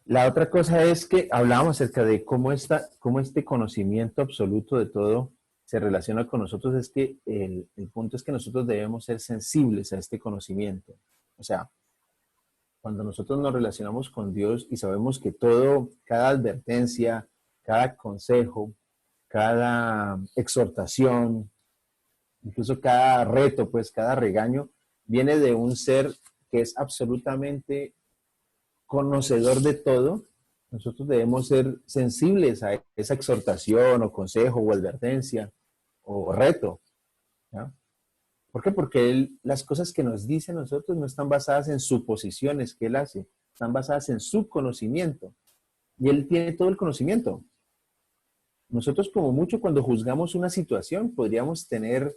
La otra cosa es que hablábamos acerca de cómo este conocimiento absoluto de todo se relaciona con nosotros. Es que el punto es que nosotros debemos ser sensibles a este conocimiento. O sea, cuando nosotros nos relacionamos con Dios y sabemos que todo, cada advertencia, cada consejo, cada exhortación, incluso cada reto, pues cada regaño, viene de un ser que es absolutamente conocedor de todo. Nosotros debemos ser sensibles a esa exhortación o consejo o advertencia o reto, ¿ya? ¿Por qué? Porque las cosas que nos dice a nosotros no están basadas en suposiciones que él hace, están basadas en su conocimiento. Y él tiene todo el conocimiento. Nosotros como mucho cuando juzgamos una situación podríamos tener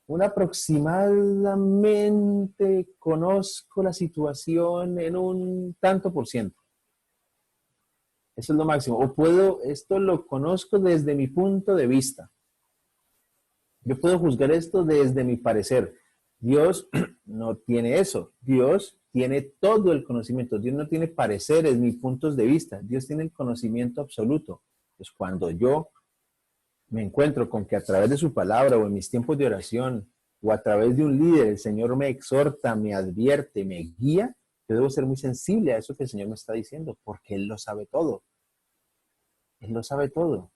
un aproximadamente conozco la situación en un tanto por ciento. Eso es lo máximo. O puedo, esto lo conozco desde mi punto de vista. Yo puedo juzgar esto desde mi parecer. Dios no tiene eso. Dios tiene todo el conocimiento. Dios no tiene pareceres ni puntos de vista. Dios tiene el conocimiento absoluto. Pues cuando yo me encuentro con que a través de su palabra o en mis tiempos de oración o a través de un líder, el Señor me exhorta, me advierte, me guía, yo debo ser muy sensible a eso que el Señor me está diciendo, porque Él lo sabe todo. Él lo sabe todo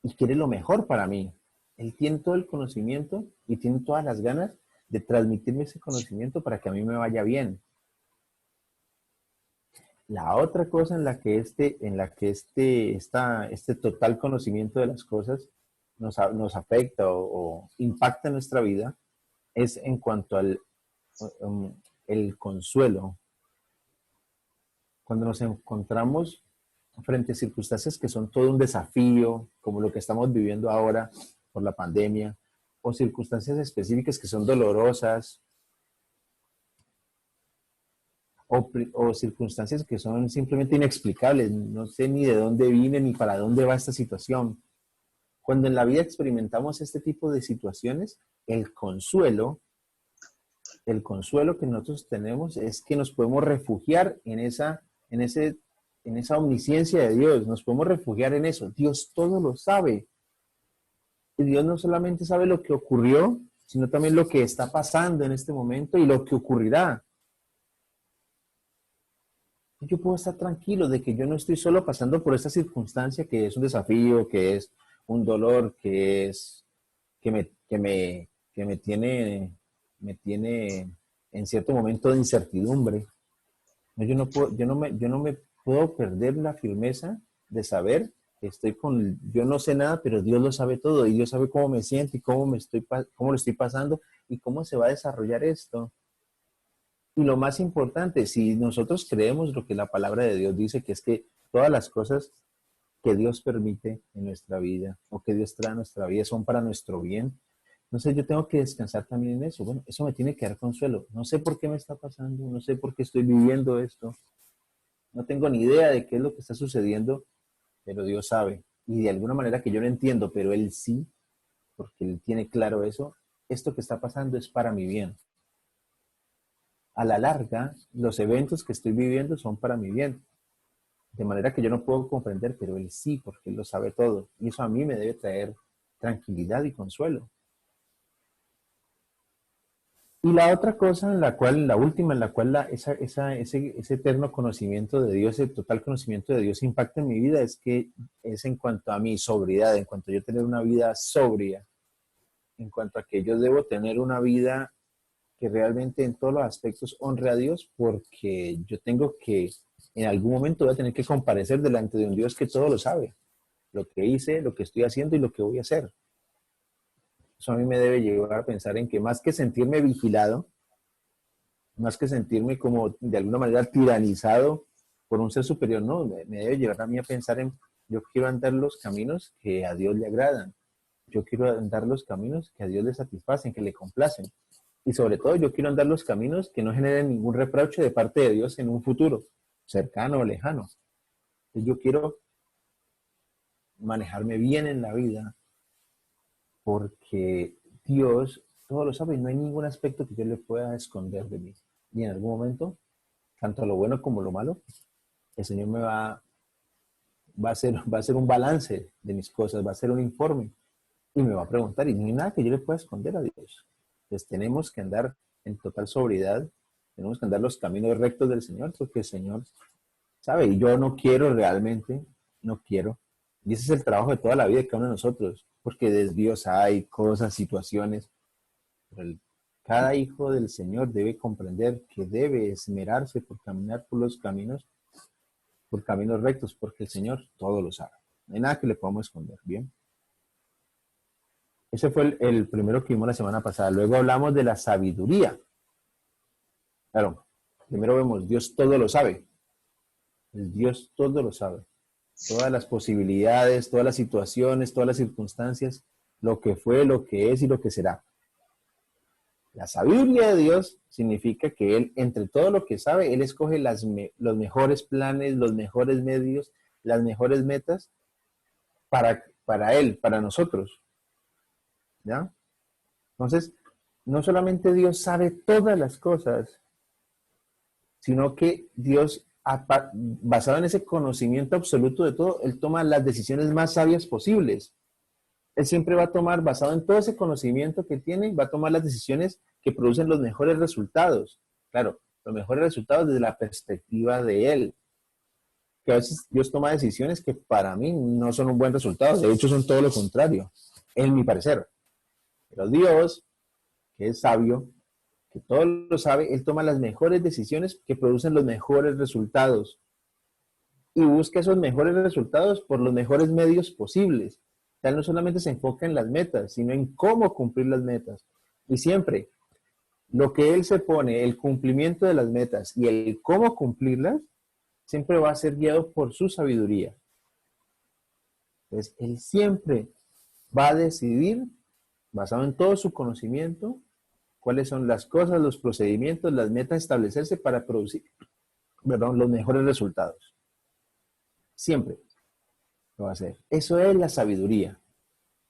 y quiere lo mejor para mí. Él tiene todo el conocimiento y tiene todas las ganas de transmitirme ese conocimiento para que a mí me vaya bien. La otra cosa este total conocimiento de las cosas nos afecta o impacta nuestra vida es en cuanto al el consuelo. Cuando nos encontramos frente a circunstancias que son todo un desafío, como lo que estamos viviendo ahora por la pandemia, o circunstancias específicas que son dolorosas, o circunstancias que son simplemente inexplicables, no sé ni de dónde vine ni para dónde va esta situación. Cuando en la vida experimentamos este tipo de situaciones, el consuelo que nosotros tenemos es que nos podemos refugiar en, ese, en esa omnisciencia de Dios, nos podemos refugiar en eso. Dios todo lo sabe. Y Dios no solamente sabe lo que ocurrió, sino también lo que está pasando en este momento y lo que ocurrirá. Yo puedo estar tranquilo de que yo no estoy solo pasando por esta circunstancia que es un desafío, que es un dolor, que me tiene en cierto momento de incertidumbre. No, yo no me puedo perder la firmeza de saber que yo no sé nada, pero Dios lo sabe todo y Dios sabe cómo me siento y cómo lo estoy pasando y cómo se va a desarrollar esto. Y lo más importante, si nosotros creemos lo que la palabra de Dios dice, que es que todas las cosas que Dios permite en nuestra vida o que Dios trae a nuestra vida son para nuestro bien. Entonces yo tengo que descansar también en eso. Bueno, eso me tiene que dar consuelo. No sé por qué me está pasando, no sé por qué estoy viviendo esto, no tengo ni idea de qué es lo que está sucediendo, pero Dios sabe. Y de alguna manera que yo no entiendo, pero Él sí, porque Él tiene claro eso, esto que está pasando es para mi bien. A la larga, los eventos que estoy viviendo son para mi bien. De manera que yo no puedo comprender, pero Él sí, porque Él lo sabe todo. Y eso a mí me debe traer tranquilidad y consuelo. Y la otra cosa la última, en la cual ese eterno conocimiento de Dios, el total conocimiento de Dios impacta en mi vida, es en cuanto a mi sobriedad, en cuanto a yo tener una vida sobria, en cuanto a que yo debo tener una vida que realmente en todos los aspectos honre a Dios, porque yo tengo que, en algún momento voy a tener que comparecer delante de un Dios que todo lo sabe, lo que hice, lo que estoy haciendo y lo que voy a hacer. Eso a mí me debe llevar a pensar en que más que sentirme vigilado, más que sentirme como de alguna manera tiranizado por un ser superior, no, me debe llevar a mí a pensar en, yo quiero andar los caminos que a Dios le agradan, yo quiero andar los caminos que a Dios le satisfacen, que le complacen, y sobre todo yo quiero andar los caminos que no generen ningún reproche de parte de Dios en un futuro, cercano o lejano. Entonces yo quiero manejarme bien en la vida porque Dios todo lo sabe y no hay ningún aspecto que yo le pueda esconder de mí. Y en algún momento, tanto lo bueno como lo malo, el Señor va a hacer un balance de mis cosas, va a hacer un informe y me va a preguntar, y no hay nada que yo le pueda esconder a Dios. Entonces tenemos que andar en total sobriedad, tenemos que andar los caminos rectos del Señor, porque el Señor sabe, y yo no quiero realmente, no quiero, y ese es el trabajo de toda la vida de cada uno de nosotros, porque desvíos hay, cosas, situaciones, pero cada hijo del Señor debe comprender que debe esmerarse por caminar por caminos rectos, porque el Señor todo lo sabe. No hay nada que le podamos esconder, ¿bien? Ese fue el primero que vimos la semana pasada. Luego hablamos de la sabiduría. Claro, primero vemos, Dios todo lo sabe. El Dios todo lo sabe. Todas las posibilidades, todas las situaciones, todas las circunstancias, lo que fue, lo que es y lo que será. La sabiduría de Dios significa que Él, entre todo lo que sabe, Él escoge los mejores planes, los mejores medios, las mejores metas para Él, para nosotros. ¿Ya? Entonces, no solamente Dios sabe todas las cosas, sino que Dios, basado en ese conocimiento absoluto de todo, Él toma las decisiones más sabias posibles. Él siempre va a tomar, basado en todo ese conocimiento que tiene, va a tomar las decisiones que producen los mejores resultados. Claro, los mejores resultados desde la perspectiva de Él. Que a veces Dios toma decisiones que para mí no son un buen resultado, de hecho son todo lo contrario, en mi parecer. Pero Dios, que es sabio, que todo lo sabe, Él toma las mejores decisiones que producen los mejores resultados y busca esos mejores resultados por los mejores medios posibles. O sea, Él no solamente se enfoca en las metas, sino en cómo cumplir las metas. Y siempre, lo que Él se pone, el cumplimiento de las metas y el cómo cumplirlas, siempre va a ser guiado por su sabiduría. Entonces, Él siempre va a decidir, basado en todo su conocimiento, cuáles son las cosas, los procedimientos, las metas a establecerse para producir, perdón, los mejores resultados. Siempre lo va a hacer. Eso es la sabiduría.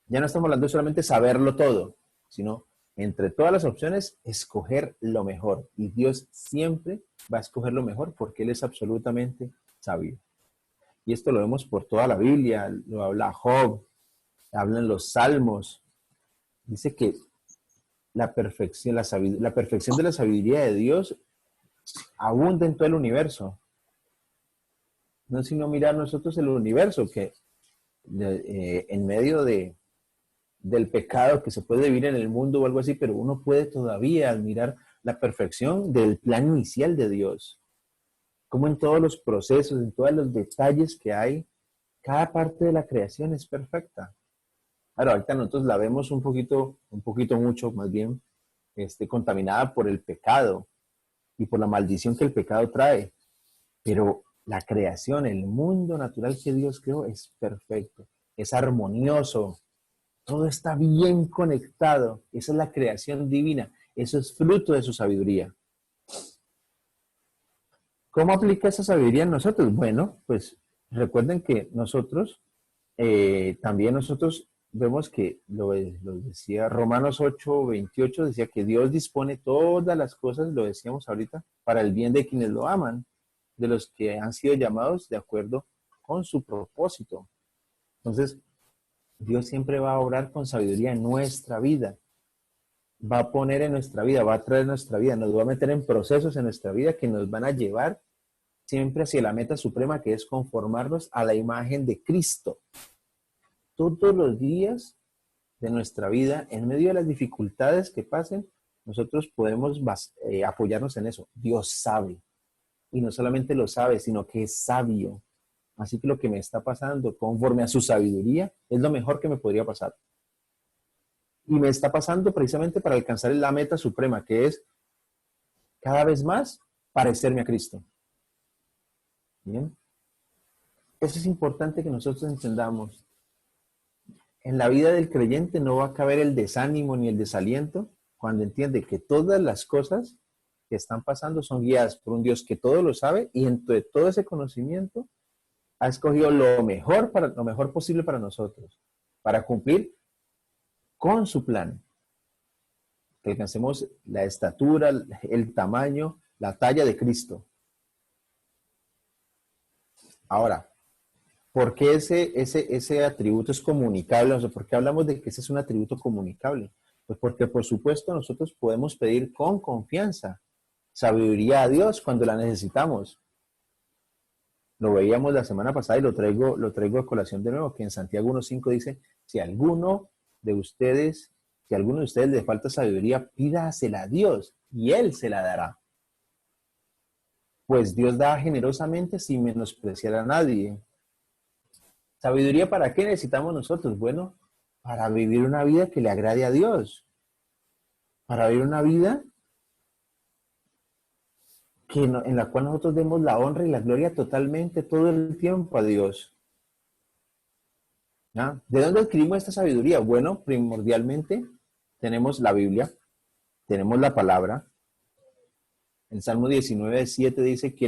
Ya no estamos hablando de solamente saberlo todo, sino entre todas las opciones, escoger lo mejor. Y Dios siempre va a escoger lo mejor porque Él es absolutamente sabio. Y esto lo vemos por toda la Biblia, lo habla Job, hablan los Salmos. Dice que la perfección de la sabiduría de Dios abunda en todo el universo. No es sino mirar nosotros el universo, que en medio del pecado que se puede vivir en el mundo o algo así, pero uno puede todavía admirar la perfección del plan inicial de Dios. Como en todos los procesos, en todos los detalles que hay, cada parte de la creación es perfecta. Claro, ahorita nosotros la vemos un poquito mucho más bien, contaminada por el pecado y por la maldición que el pecado trae. Pero la creación, el mundo natural que Dios creó es perfecto, es armonioso, todo está bien conectado. Esa es la creación divina, eso es fruto de su sabiduría. ¿Cómo aplica esa sabiduría en nosotros? Bueno, pues recuerden que nosotros, también nosotros vemos que lo decía Romanos 8:28, decía que Dios dispone todas las cosas, lo decíamos ahorita, para el bien de quienes lo aman, de los que han sido llamados de acuerdo con su propósito. Entonces, Dios siempre va a obrar con sabiduría en nuestra vida, va a poner en nuestra vida, va a traer en nuestra vida, nos va a meter en procesos en nuestra vida que nos van a llevar siempre hacia la meta suprema, que es conformarnos a la imagen de Cristo. Todos los días de nuestra vida, en medio de las dificultades que pasen, nosotros podemos apoyarnos en eso. Dios sabe. Y no solamente lo sabe, sino que es sabio. Así que lo que me está pasando, conforme a su sabiduría, es lo mejor que me podría pasar. Y me está pasando precisamente para alcanzar la meta suprema, que es cada vez más parecerme a Cristo. ¿Bien? Eso es importante que nosotros entendamos. En la vida del creyente no va a caber el desánimo ni el desaliento cuando entiende que todas las cosas que están pasando son guiadas por un Dios que todo lo sabe y entre todo ese conocimiento ha escogido lo mejor posible para nosotros, para cumplir con su plan. Que alcancemos la estatura, el tamaño, la talla de Cristo. Ahora, ¿por qué ese atributo es comunicable? O sea, ¿por qué hablamos de que ese es un atributo comunicable? Pues porque, por supuesto, nosotros podemos pedir con confianza sabiduría a Dios cuando la necesitamos. Lo veíamos la semana pasada y lo traigo a colación de nuevo, que en Santiago 1.5 dice, si a alguno de ustedes le falta sabiduría, pídasela a Dios y Él se la dará. Pues Dios da generosamente sin menospreciar a nadie. ¿Sabiduría para qué necesitamos nosotros? Bueno, para vivir una vida que le agrade a Dios. Para vivir una vida en la cual nosotros demos la honra y la gloria totalmente todo el tiempo a Dios. ¿Ya? ¿De dónde adquirimos esta sabiduría? Bueno, primordialmente tenemos la Biblia, tenemos la palabra. El Salmo 19:7 dice que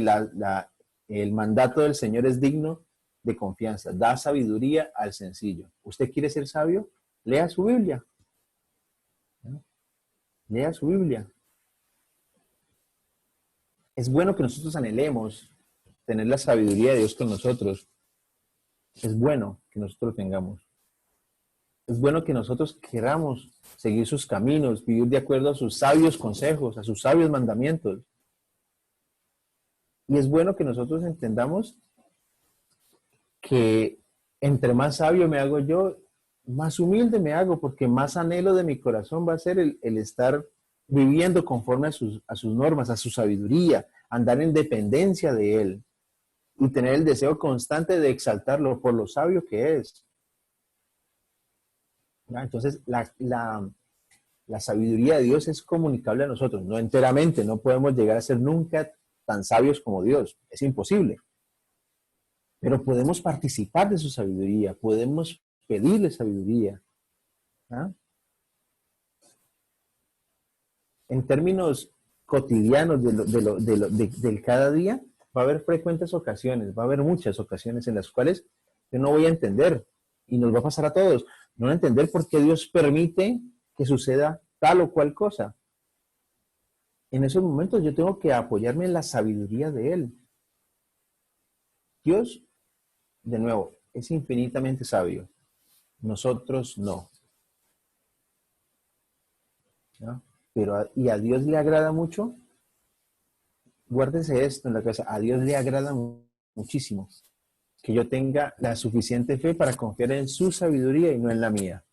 el mandato del Señor es digno de confianza. Da sabiduría al sencillo. ¿Usted quiere ser sabio? Lea su Biblia. ¿No? Lea su Biblia. Es bueno que nosotros anhelemos tener la sabiduría de Dios con nosotros. Es bueno que nosotros lo tengamos. Es bueno que nosotros queramos seguir sus caminos, vivir de acuerdo a sus sabios consejos, a sus sabios mandamientos. Y es bueno que nosotros entendamos que entre más sabio me hago yo, más humilde me hago, porque más anhelo de mi corazón va a ser el estar viviendo conforme a sus normas, a su sabiduría, andar en dependencia de Él y tener el deseo constante de exaltarlo por lo sabio que es. ¿Ya? Entonces, la sabiduría de Dios es comunicable a nosotros, no enteramente, no podemos llegar a ser nunca tan sabios como Dios, es imposible. Pero podemos participar de su sabiduría, podemos pedirle sabiduría. ¿Ah? En términos cotidianos del cada día, va a haber frecuentes ocasiones, va a haber muchas ocasiones en las cuales yo no voy a entender, y nos va a pasar a todos, no entender por qué Dios permite que suceda tal o cual cosa. En esos momentos yo tengo que apoyarme en la sabiduría de Él. Dios, de nuevo, es infinitamente sabio. Nosotros no. ¿No? Pero y a Dios le agrada mucho, guárdese esto en la cabeza, a Dios le agrada muchísimo que yo tenga la suficiente fe para confiar en su sabiduría y no en la mía.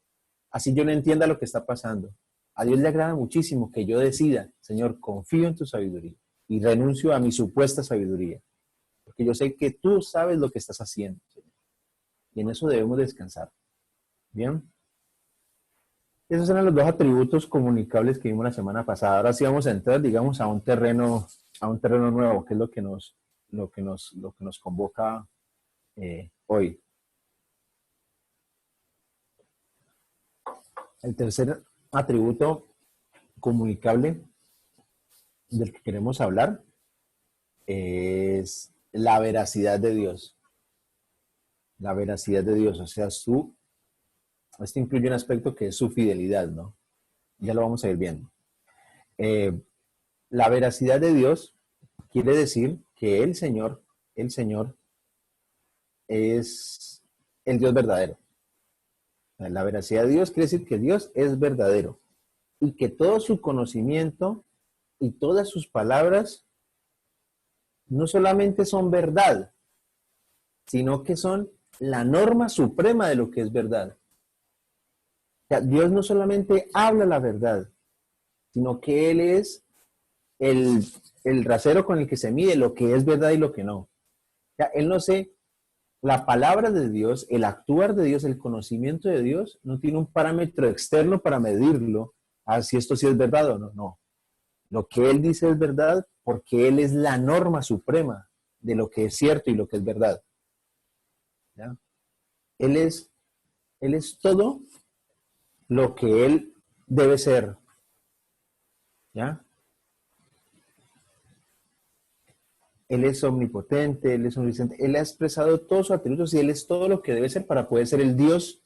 Así yo no entienda lo que está pasando. A Dios le agrada muchísimo que yo decida, Señor, confío en tu sabiduría y renuncio a mi supuesta sabiduría, porque yo sé que tú sabes lo que estás haciendo, Señor. Y en eso debemos descansar. ¿Bien? Esos eran los dos atributos comunicables que vimos la semana pasada. Ahora sí vamos a entrar, digamos, a un terreno nuevo, que es lo que nos convoca hoy. El tercer atributo comunicable del que queremos hablar es la veracidad de Dios. La veracidad de Dios, o sea, esto incluye un aspecto que es su fidelidad, ¿no? Ya lo vamos a ir viendo. La veracidad de Dios quiere decir que el Señor es el Dios verdadero. La veracidad de Dios quiere decir que Dios es verdadero y que todo su conocimiento y todas sus palabras no solamente son verdad, sino que son la norma suprema de lo que es verdad. O sea, Dios no solamente habla la verdad, sino que Él es el rasero con el que se mide lo que es verdad y lo que no. O sea, Él no sé, la palabra de Dios, el actuar de Dios, el conocimiento de Dios, no tiene un parámetro externo para medirlo, si esto sí es verdad o no. No. Lo que Él dice es verdad porque Él es la norma suprema de lo que es cierto y lo que es verdad. ¿Ya? Él es todo lo que Él debe ser. ¿Ya? Él es omnipotente, Él es omnisciente, Él ha expresado todos sus atributos y Él es todo lo que debe ser para poder ser el Dios,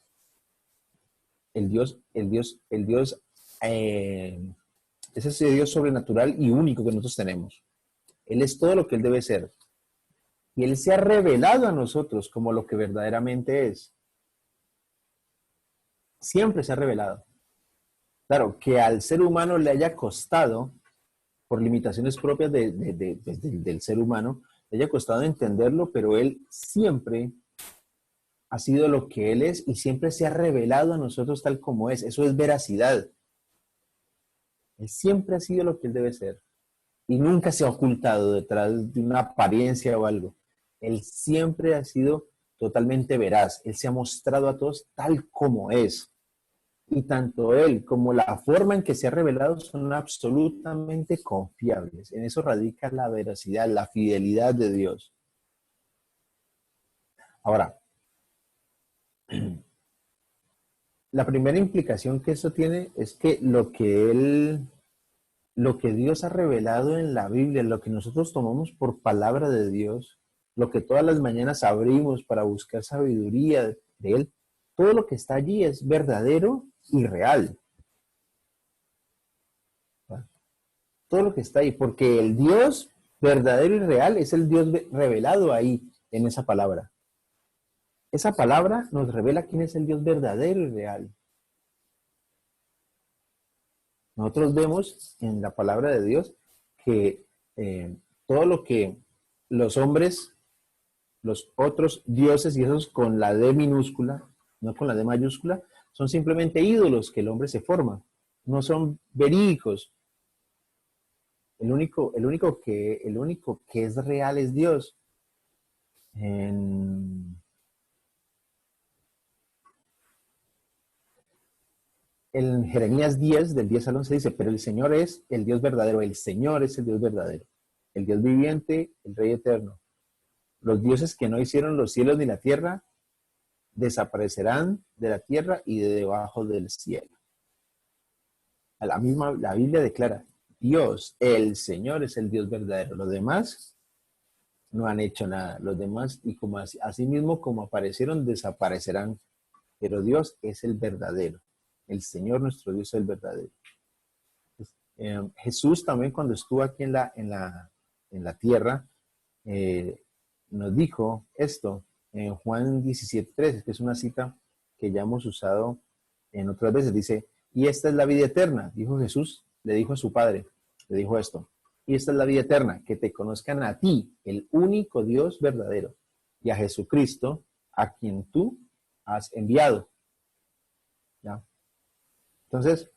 ese Dios sobrenatural y único que nosotros tenemos. Él es todo lo que Él debe ser. Y Él se ha revelado a nosotros como lo que verdaderamente es. Siempre se ha revelado. Claro, que al ser humano le haya costado, por limitaciones propias del ser humano, le haya costado entenderlo, pero Él siempre ha sido lo que Él es y siempre se ha revelado a nosotros tal como es. Eso es veracidad. Él siempre ha sido lo que Él debe ser y nunca se ha ocultado detrás de una apariencia o algo. Él siempre ha sido totalmente veraz. Él se ha mostrado a todos tal como es. Y tanto Él como la forma en que se ha revelado son absolutamente confiables. En eso radica la veracidad, la fidelidad de Dios. Ahora, la primera implicación que eso tiene es que lo que Dios ha revelado en la Biblia, lo que nosotros tomamos por palabra de Dios, lo que todas las mañanas abrimos para buscar sabiduría de Él, todo lo que está allí es verdadero y real. Todo lo que está ahí, porque el Dios verdadero y real es el Dios revelado ahí en esa palabra. Esa palabra nos revela quién es el Dios verdadero y real. Nosotros vemos en la palabra de Dios que todo lo que los hombres, los otros dioses, y esos con la D minúscula, no con la D mayúscula, son simplemente ídolos que el hombre se forma. No son verídicos. El único que es real es Dios. En Jeremías 10, del 10 al 11 dice, pero el Señor es el Dios verdadero, el Señor es el Dios verdadero, el Dios viviente, el Rey eterno. Los dioses que no hicieron los cielos ni la tierra desaparecerán de la tierra y de debajo del cielo. La Biblia declara, Dios, el Señor es el Dios verdadero. Los demás no han hecho nada. Los demás, y como así mismo como aparecieron, desaparecerán. Pero Dios es el verdadero. El Señor nuestro Dios es el verdadero. Jesús también cuando estuvo aquí en la tierra, nos dijo esto en Juan 17:13, que es una cita que ya hemos usado en otras veces. Dice, y esta es la vida eterna, dijo Jesús, le dijo a su Padre, le dijo esto, y esta es la vida eterna, que te conozcan a ti, el único Dios verdadero, y a Jesucristo, a quien tú has enviado. ¿Ya? Entonces,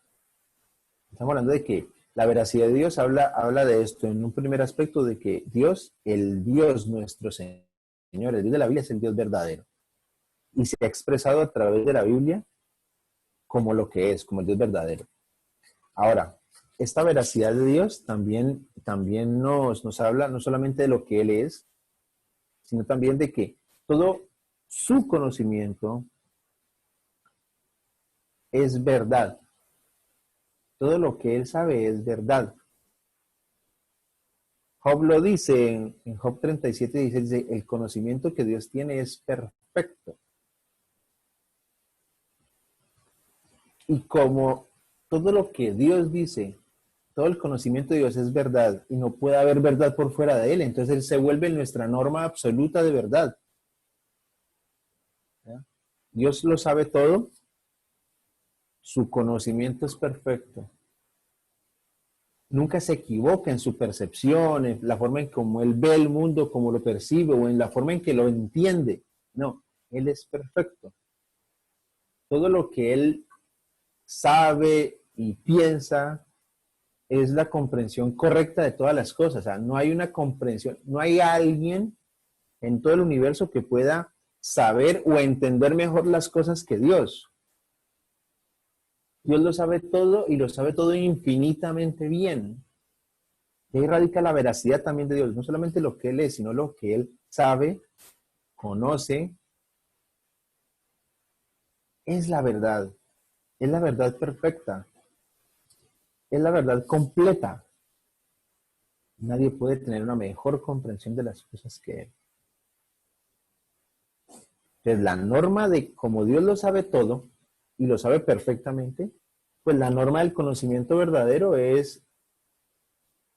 estamos hablando de que la veracidad de Dios habla de esto en un primer aspecto, de que Dios, el Dios nuestro Señor, el Dios de la Biblia es el Dios verdadero. Y se ha expresado a través de la Biblia como lo que es, como el Dios verdadero. Ahora, esta veracidad de Dios también nos habla no solamente de lo que Él es, sino también de que todo su conocimiento es verdad. Todo lo que Él sabe es verdad. Job lo dice en Job 37:16, dice, el conocimiento que Dios tiene es perfecto. Y como todo lo que Dios dice, todo el conocimiento de Dios es verdad y no puede haber verdad por fuera de Él, entonces Él se vuelve nuestra norma absoluta de verdad. ¿Ya? Dios lo sabe todo, su conocimiento es perfecto. Nunca se equivoca en su percepción, en la forma en cómo Él ve el mundo, cómo lo percibe, o en la forma en que lo entiende. No, Él es perfecto. Todo lo que Él sabe y piensa es la comprensión correcta de todas las cosas. O sea, no hay una comprensión, no hay alguien en todo el universo que pueda saber o entender mejor las cosas que Dios. Dios lo sabe todo y lo sabe todo infinitamente bien. Y ahí radica la veracidad también de Dios, no solamente lo que Él es, sino lo que Él sabe, conoce, es la verdad perfecta, es la verdad completa. Nadie puede tener una mejor comprensión de las cosas que Él. Entonces, la norma de como Dios lo sabe todo y lo sabe perfectamente, pues la norma del conocimiento verdadero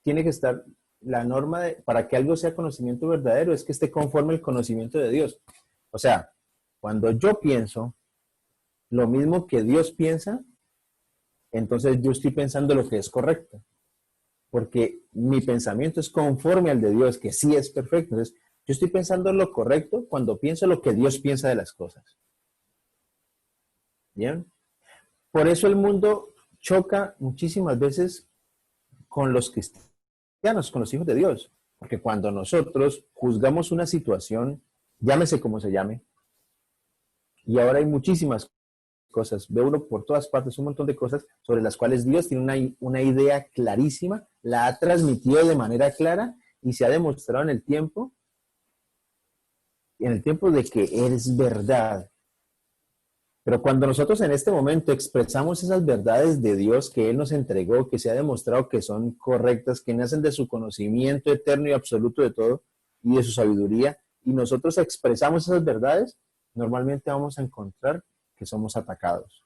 tiene que estar la norma para que algo sea conocimiento verdadero es que esté conforme al conocimiento de Dios. O sea, cuando yo pienso lo mismo que Dios piensa, entonces yo estoy pensando lo que es correcto. Porque mi pensamiento es conforme al de Dios, que sí es perfecto. Entonces, yo estoy pensando lo correcto cuando pienso lo que Dios piensa de las cosas. ¿Bien? Por eso el mundo choca muchísimas veces con los cristianos, con los hijos de Dios. Porque cuando nosotros juzgamos una situación, llámese como se llame, y ahora hay muchísimas cosas, ve uno por todas partes un montón de cosas sobre las cuales Dios tiene una idea clarísima, la ha transmitido de manera clara y se ha demostrado en el tiempo de que es verdad. Pero cuando nosotros en este momento expresamos esas verdades de Dios que Él nos entregó, que se ha demostrado que son correctas, que nacen de su conocimiento eterno y absoluto de todo y de su sabiduría, y nosotros expresamos esas verdades, normalmente vamos a encontrar que somos atacados.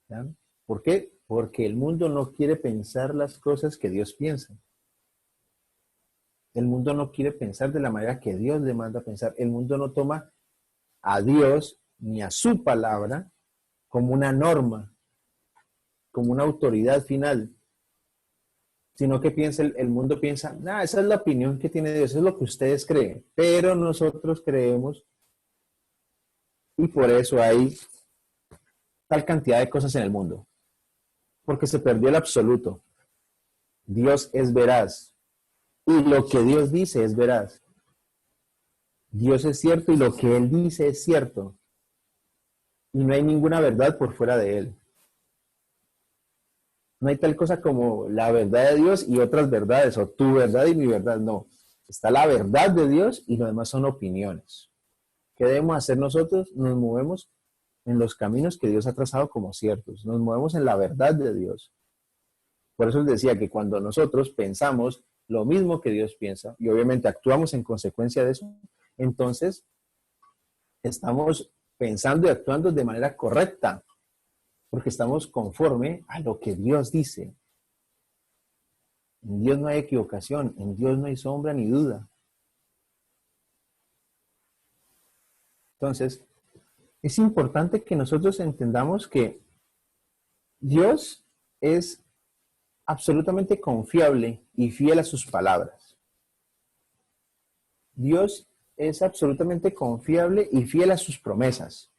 ¿Ya? ¿Por qué? Porque el mundo no quiere pensar las cosas que Dios piensa. El mundo no quiere pensar de la manera que Dios le manda a pensar. El mundo no toma a Dios ni a su palabra como una norma, como una autoridad final, sino que el mundo piensa, esa es la opinión que tiene Dios, eso es lo que ustedes creen, pero nosotros creemos y por eso hay tal cantidad de cosas en el mundo, porque se perdió el absoluto. Dios es veraz y lo que Dios dice es veraz. Dios es cierto y lo que Él dice es cierto. Y no hay ninguna verdad por fuera de Él. No hay tal cosa como la verdad de Dios y otras verdades, o tu verdad y mi verdad, no. Está la verdad de Dios y lo demás son opiniones. ¿Qué debemos hacer nosotros? Nos movemos en los caminos que Dios ha trazado como ciertos. Nos movemos en la verdad de Dios. Por eso les decía que cuando nosotros pensamos lo mismo que Dios piensa, y obviamente actuamos en consecuencia de eso, entonces estamos pensando y actuando de manera correcta, porque estamos conforme a lo que Dios dice. En Dios no hay equivocación, en Dios no hay sombra ni duda. Entonces, es importante que nosotros entendamos que Dios es absolutamente confiable y fiel a sus palabras. Dios es absolutamente confiable y fiel a sus promesas.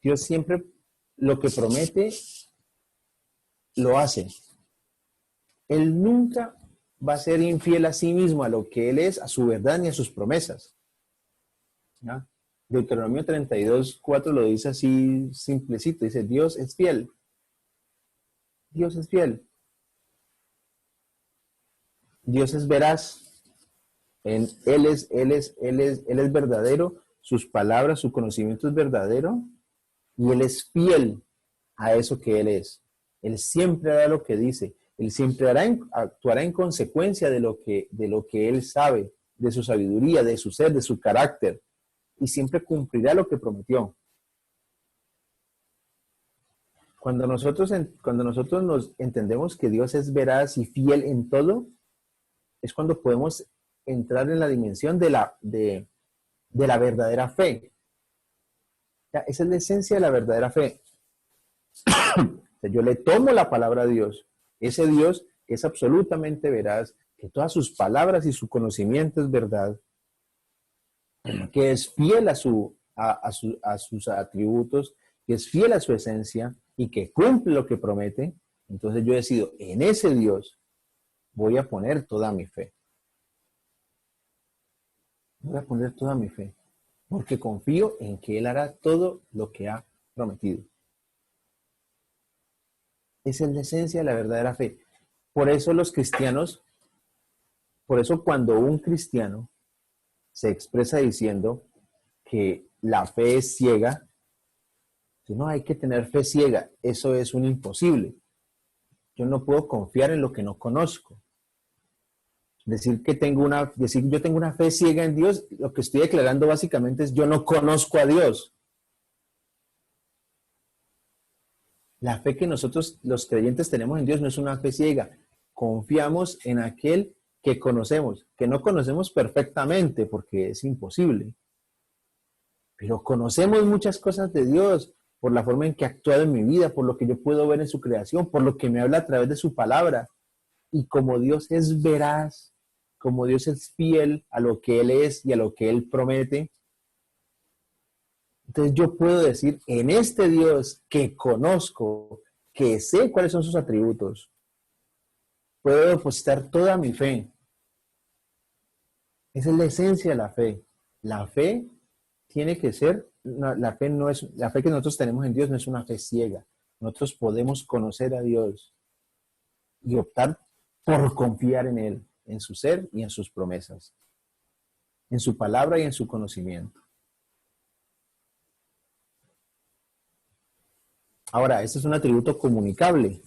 Dios siempre lo que promete, lo hace. Él nunca va a ser infiel a sí mismo, a lo que Él es, a su verdad ni a sus promesas. ¿Ya? Deuteronomio 32:4 lo dice así simplecito, dice, Dios es fiel. Dios es fiel. Dios es veraz. Él es verdadero, sus palabras, su conocimiento es verdadero y Él es fiel a eso que Él es. Él siempre hará lo que dice. Él siempre actuará en consecuencia de lo que Él sabe, de su sabiduría, de su ser, de su carácter. Y siempre cumplirá lo que prometió. Cuando nosotros nos entendemos que Dios es veraz y fiel en todo, es cuando podemos entrar en la dimensión de la verdadera fe. Esa es la esencia de la verdadera fe. Yo le tomo la palabra a Dios, ese Dios que es absolutamente veraz, que todas sus palabras y su conocimiento es verdad, que es fiel a sus atributos, que es fiel a su esencia y que cumple lo que promete. Entonces yo decido, en ese Dios voy a poner toda mi fe. Voy a poner toda mi fe, porque confío en que Él hará todo lo que ha prometido. Esa es la esencia de la verdadera fe. Por eso los cristianos, por eso cuando un cristiano se expresa diciendo que la fe es ciega, no hay que tener fe ciega, eso es un imposible. Yo no puedo confiar en lo que no conozco. Decir que yo tengo una fe ciega en Dios, lo que estoy declarando básicamente es yo no conozco a Dios. La fe que nosotros los creyentes tenemos en Dios no es una fe ciega. confiamos en aquel que conocemos, que no conocemos perfectamente porque es imposible, pero conocemos muchas cosas de Dios por la forma en que ha actuado en mi vida, por lo que yo puedo ver en su creación, por lo que me habla a través de su palabra. Y como Dios es veraz, como Dios es fiel a lo que Él es y a lo que Él promete, entonces yo puedo decir, en este Dios que conozco, que sé cuáles son sus atributos, puedo depositar toda mi fe. Esa es la esencia de la fe. La fe tiene que ser, la fe no es, la fe que nosotros tenemos en Dios no es una fe ciega. Nosotros podemos conocer a Dios y optar por confiar en Él, en su ser y en sus promesas, en su palabra y en su conocimiento. Ahora, este es un atributo comunicable.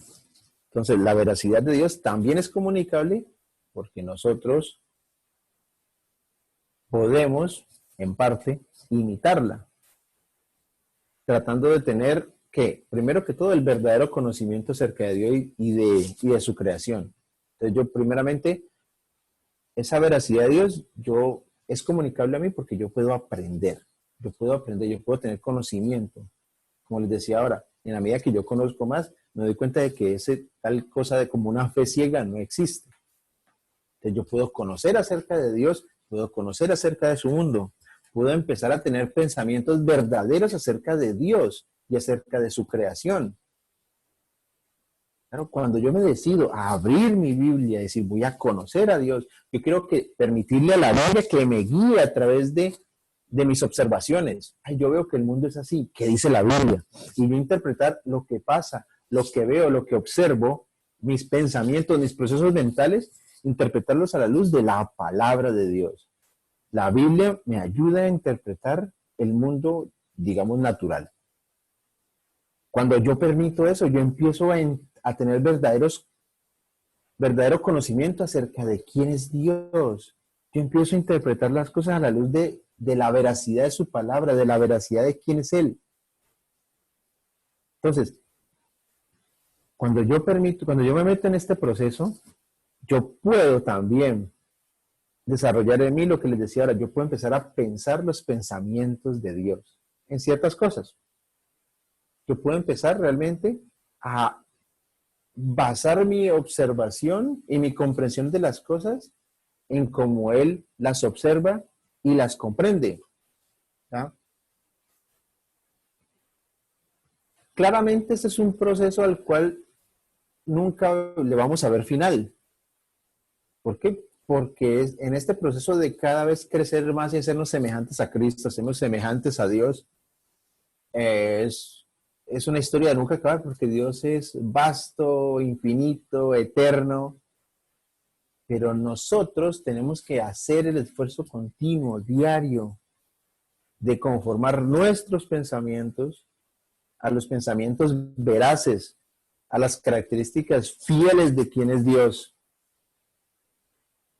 Entonces, la veracidad de Dios también es comunicable porque nosotros podemos, en parte, imitarla, tratando de tener que, primero que todo, el verdadero conocimiento acerca de Dios y de su creación. Entonces, yo primeramente, esa veracidad de Dios, es comunicable a mí porque yo puedo aprender, yo puedo tener conocimiento. Como les decía ahora, en la medida que yo conozco más, me doy cuenta de que tal cosa de como una fe ciega no existe. Entonces yo puedo conocer acerca de Dios, puedo conocer acerca de su mundo, puedo empezar a tener pensamientos verdaderos acerca de Dios y acerca de su creación. Claro, cuando yo me decido a abrir mi Biblia y decir voy a conocer a Dios, yo quiero permitirle a la Biblia que me guíe a través de mis observaciones. Ay, yo veo que el mundo es así, ¿qué dice la Biblia? Y yo interpretar lo que pasa, lo que veo, lo que observo, mis pensamientos, mis procesos mentales, interpretarlos a la luz de la palabra de Dios. La Biblia me ayuda a interpretar el mundo, digamos, natural. Cuando yo permito eso, yo empiezo a tener verdadero conocimiento acerca de quién es Dios. Yo empiezo a interpretar las cosas a la luz de la veracidad de su palabra, de la veracidad de quién es Él. Entonces, cuando yo me meto en este proceso, yo puedo también desarrollar en mí lo que les decía ahora, yo puedo empezar a pensar los pensamientos de Dios en ciertas cosas. Yo puedo empezar realmente a basar mi observación y mi comprensión de las cosas en cómo Él las observa y las comprende. ¿Ya? Claramente este es un proceso al cual nunca le vamos a ver final. ¿Por qué? Porque en este proceso de cada vez crecer más y hacernos semejantes a Cristo, hacernos semejantes a Dios, es una historia de nunca acabar, porque Dios es vasto, infinito, eterno, pero nosotros tenemos que hacer el esfuerzo continuo, diario, de conformar nuestros pensamientos a los pensamientos veraces, a las características fieles de quién es Dios.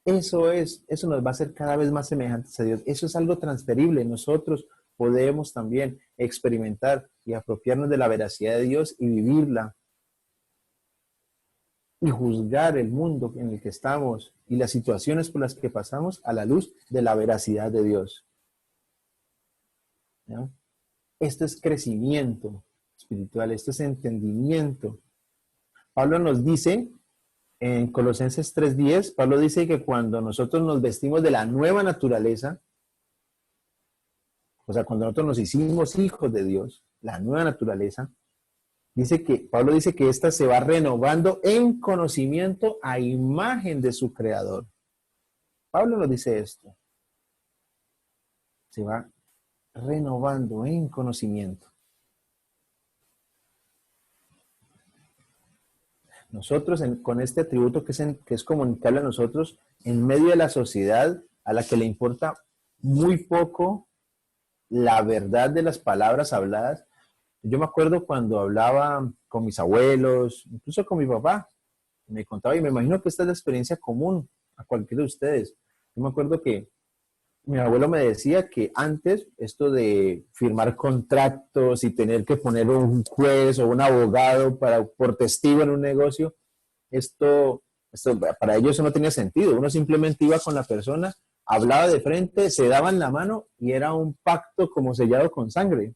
Eso nos va a hacer cada vez más semejantes a Dios. Eso es algo transferible. Nosotros podemos también experimentar y apropiarnos de la veracidad de Dios y vivirla. Y juzgar el mundo en el que estamos y las situaciones por las que pasamos a la luz de la veracidad de Dios. ¿Ya? Esto es crecimiento espiritual, esto es entendimiento. Pablo nos dice en Colosenses 3:10, Pablo dice que cuando nosotros nos vestimos de la nueva naturaleza, o sea, cuando nosotros nos hicimos hijos de Dios, la nueva naturaleza, Pablo dice que ésta se va renovando en conocimiento a imagen de su creador. Pablo nos dice esto. Se va renovando en conocimiento. Nosotros con este atributo que es comunicable a nosotros en medio de la sociedad a la que le importa muy poco la verdad de las palabras habladas. Yo me acuerdo cuando hablaba con mis abuelos, incluso con mi papá, me contaba, y me imagino que esta es la experiencia común a cualquiera de ustedes. Yo me acuerdo que mi abuelo me decía que antes esto de firmar contratos y tener que poner un juez o un abogado por testigo en un negocio, esto Para ellos eso no tenía sentido. Uno simplemente iba con la persona, hablaba de frente, se daban la mano y era un pacto como sellado con sangre.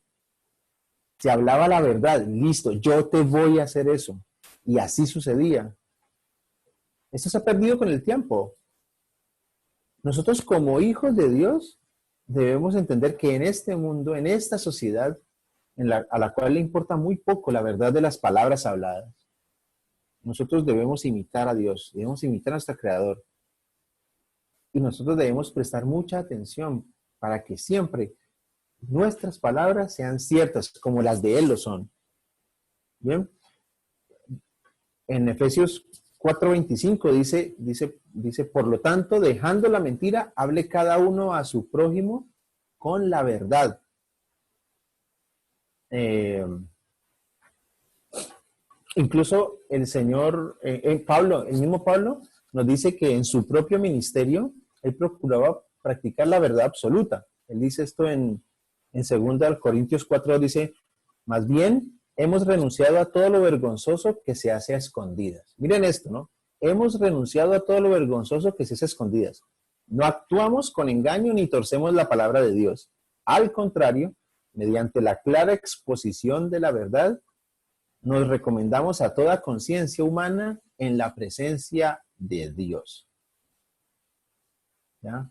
Se hablaba la verdad, listo, yo te voy a hacer eso. Y así sucedía. Esto se ha perdido con el tiempo. Nosotros como hijos de Dios debemos entender que en este mundo, en esta sociedad, a la cual le importa muy poco la verdad de las palabras habladas, nosotros debemos imitar a Dios, debemos imitar a nuestro Creador. Y nosotros debemos prestar mucha atención para que siempre nuestras palabras sean ciertas, como las de Él lo son. Bien. En Efesios 4:25 dice, por lo tanto, dejando la mentira, hable cada uno a su prójimo con la verdad. Incluso el Señor, el mismo Pablo, nos dice que en su propio ministerio, él procuraba practicar la verdad absoluta. Él dice esto en 2 Corintios 4, dice, más bien, hemos renunciado a todo lo vergonzoso que se hace a escondidas. Miren esto, ¿no? Hemos renunciado a todo lo vergonzoso que se hace a escondidas. No actuamos con engaño ni torcemos la palabra de Dios. Al contrario, mediante la clara exposición de la verdad, nos recomendamos a toda conciencia humana en la presencia de Dios. ¿Ya?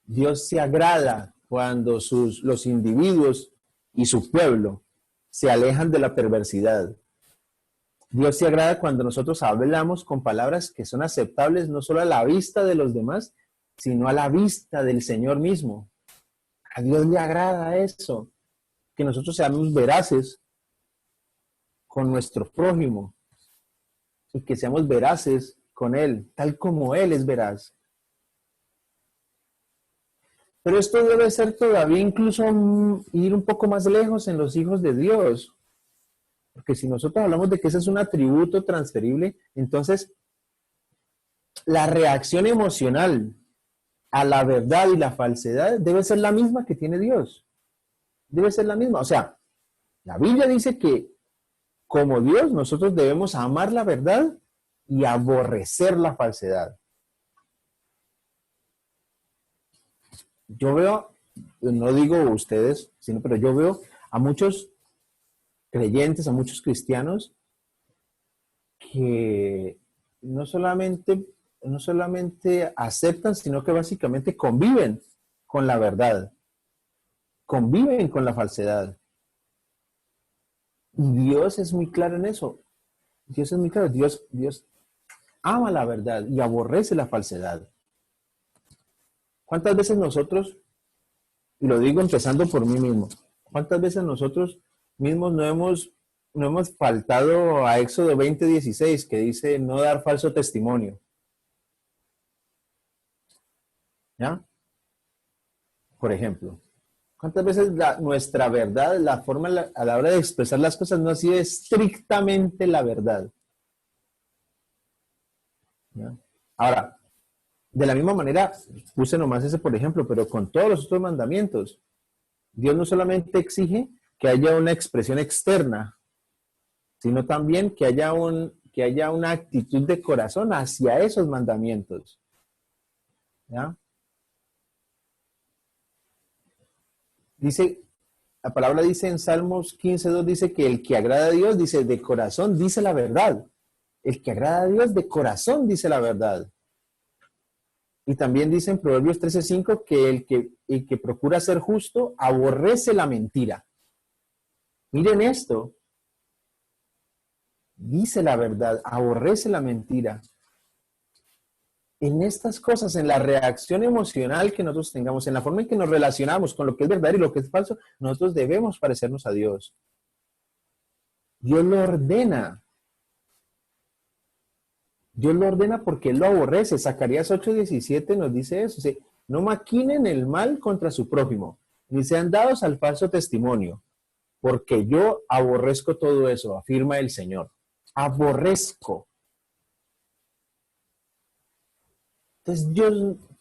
Dios se agrada cuando los individuos y su pueblo se alejan de la perversidad. Dios se agrada cuando nosotros hablamos con palabras que son aceptables no solo a la vista de los demás, sino a la vista del Señor mismo. A Dios le agrada eso, que nosotros seamos veraces con nuestro prójimo y que seamos veraces con Él, tal como Él es veraz. Pero esto debe ser todavía incluso ir un poco más lejos en los hijos de Dios. Porque si nosotros hablamos de que ese es un atributo transferible, entonces la reacción emocional a la verdad y la falsedad debe ser la misma que tiene Dios. Debe ser la misma. O sea, la Biblia dice que como Dios nosotros debemos amar la verdad y aborrecer la falsedad. Yo veo, no digo ustedes, pero yo veo a muchos creyentes, a muchos cristianos que no solamente aceptan, sino que básicamente conviven con la verdad, conviven con la falsedad. Y Dios es muy claro en eso. Dios es muy claro. Dios ama la verdad y aborrece la falsedad. ¿Cuántas veces nosotros, y lo digo empezando por mí mismo, cuántas veces nosotros mismos no hemos faltado a Éxodo 20:16 que dice no dar falso testimonio? ¿Ya? Por ejemplo, ¿cuántas veces nuestra verdad, la forma a la hora de expresar las cosas no ha sido estrictamente la verdad? ¿Ya? Ahora, de la misma manera, puse nomás ese por ejemplo, pero con todos los otros mandamientos, Dios no solamente exige que haya una expresión externa, sino también que haya una actitud de corazón hacia esos mandamientos. ¿Ya? La palabra dice en Salmos 15:2, dice que el que agrada a Dios, dice, de corazón dice la verdad. El que agrada a Dios, de corazón dice la verdad. Y también dice en Proverbios 13:5 que el que procura ser justo aborrece la mentira. Miren esto. Dice la verdad, aborrece la mentira. En estas cosas, en la reacción emocional que nosotros tengamos, en la forma en que nos relacionamos con lo que es verdadero y lo que es falso, nosotros debemos parecernos a Dios. Dios lo ordena. Dios lo ordena porque Él lo aborrece. Zacarías 8:17 nos dice eso. Dice, no maquinen el mal contra su prójimo, ni sean dados al falso testimonio, porque yo aborrezco todo eso, afirma el Señor. Aborrezco. Entonces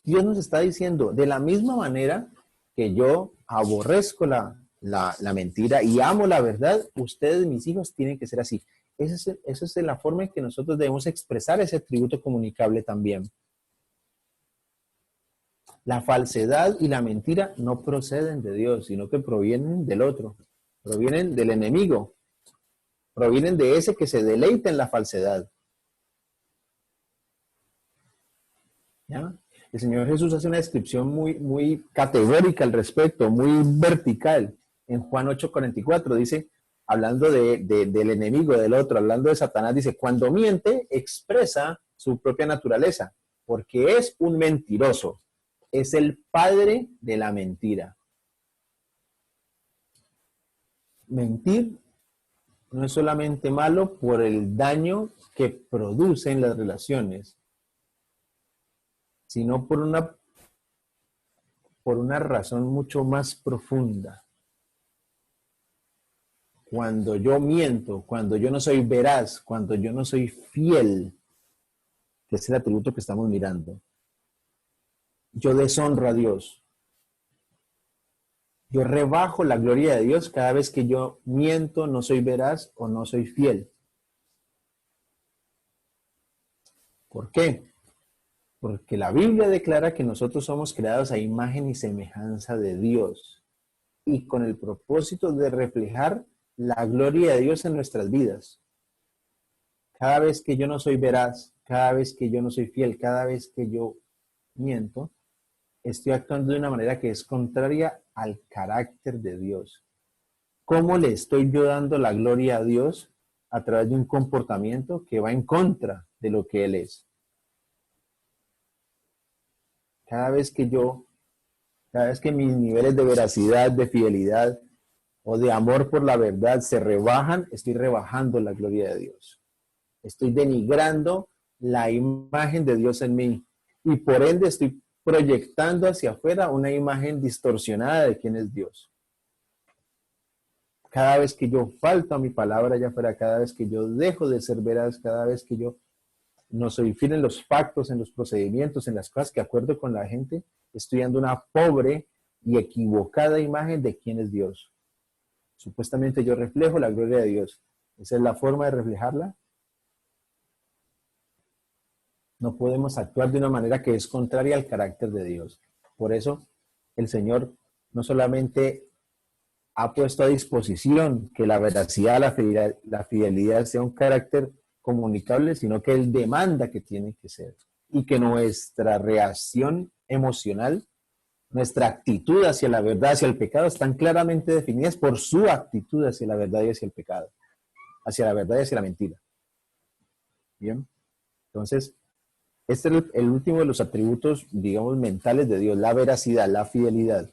Dios nos está diciendo, de la misma manera que yo aborrezco la mentira y amo la verdad, ustedes, mis hijos, tienen que ser así. esa es la forma en que nosotros debemos expresar ese atributo comunicable también. La falsedad y la mentira no proceden de Dios, sino que provienen del otro, provienen del enemigo, provienen de ese que se deleita en la falsedad. ¿Ya? El Señor Jesús hace una descripción muy categórica al respecto, muy vertical. En Juan 8:44 dice, hablando del enemigo, del otro, hablando de Satanás, dice, cuando miente, expresa su propia naturaleza, porque es un mentiroso. Es el padre de la mentira. Mentir no es solamente malo por el daño que produce en las relaciones, sino por una razón mucho más profunda. Cuando yo miento, cuando yo no soy veraz, cuando yo no soy fiel, que es el atributo que estamos mirando, yo deshonro a Dios. Yo rebajo la gloria de Dios cada vez que yo miento, no soy veraz o no soy fiel. ¿Por qué? Porque la Biblia declara que nosotros somos creados a imagen y semejanza de Dios y con el propósito de reflejar la gloria de Dios en nuestras vidas. Cada vez que yo no soy veraz, cada vez que yo no soy fiel, cada vez que yo miento, estoy actuando de una manera que es contraria al carácter de Dios. ¿Cómo le estoy yo dando la gloria a Dios? A través de un comportamiento que va en contra de lo que Él es. Cada vez que mis niveles de veracidad, de fidelidad o de amor por la verdad se rebajan, estoy rebajando la gloria de Dios. Estoy denigrando la imagen de Dios en mí y por ende estoy proyectando hacia afuera una imagen distorsionada de quién es Dios. Cada vez que yo falto a mi palabra allá afuera, cada vez que yo dejo de ser veraz, cada vez que yo no soy fiel en los pactos, en los procedimientos, en las cosas que acuerdo con la gente, estoy dando una pobre y equivocada imagen de quién es Dios. Supuestamente yo reflejo la gloria de Dios. ¿Esa es la forma de reflejarla? No podemos actuar de una manera que es contraria al carácter de Dios. Por eso el Señor no solamente ha puesto a disposición que la veracidad, la fidelidad sea un carácter comunicable, sino que Él demanda que tiene que ser. Y que nuestra reacción emocional, nuestra actitud hacia la verdad, hacia el pecado, están claramente definidas por su actitud hacia la verdad y hacia el pecado, hacia la verdad y hacia la mentira. Bien, entonces, este es el último de los atributos, digamos, mentales de Dios, la veracidad, la fidelidad.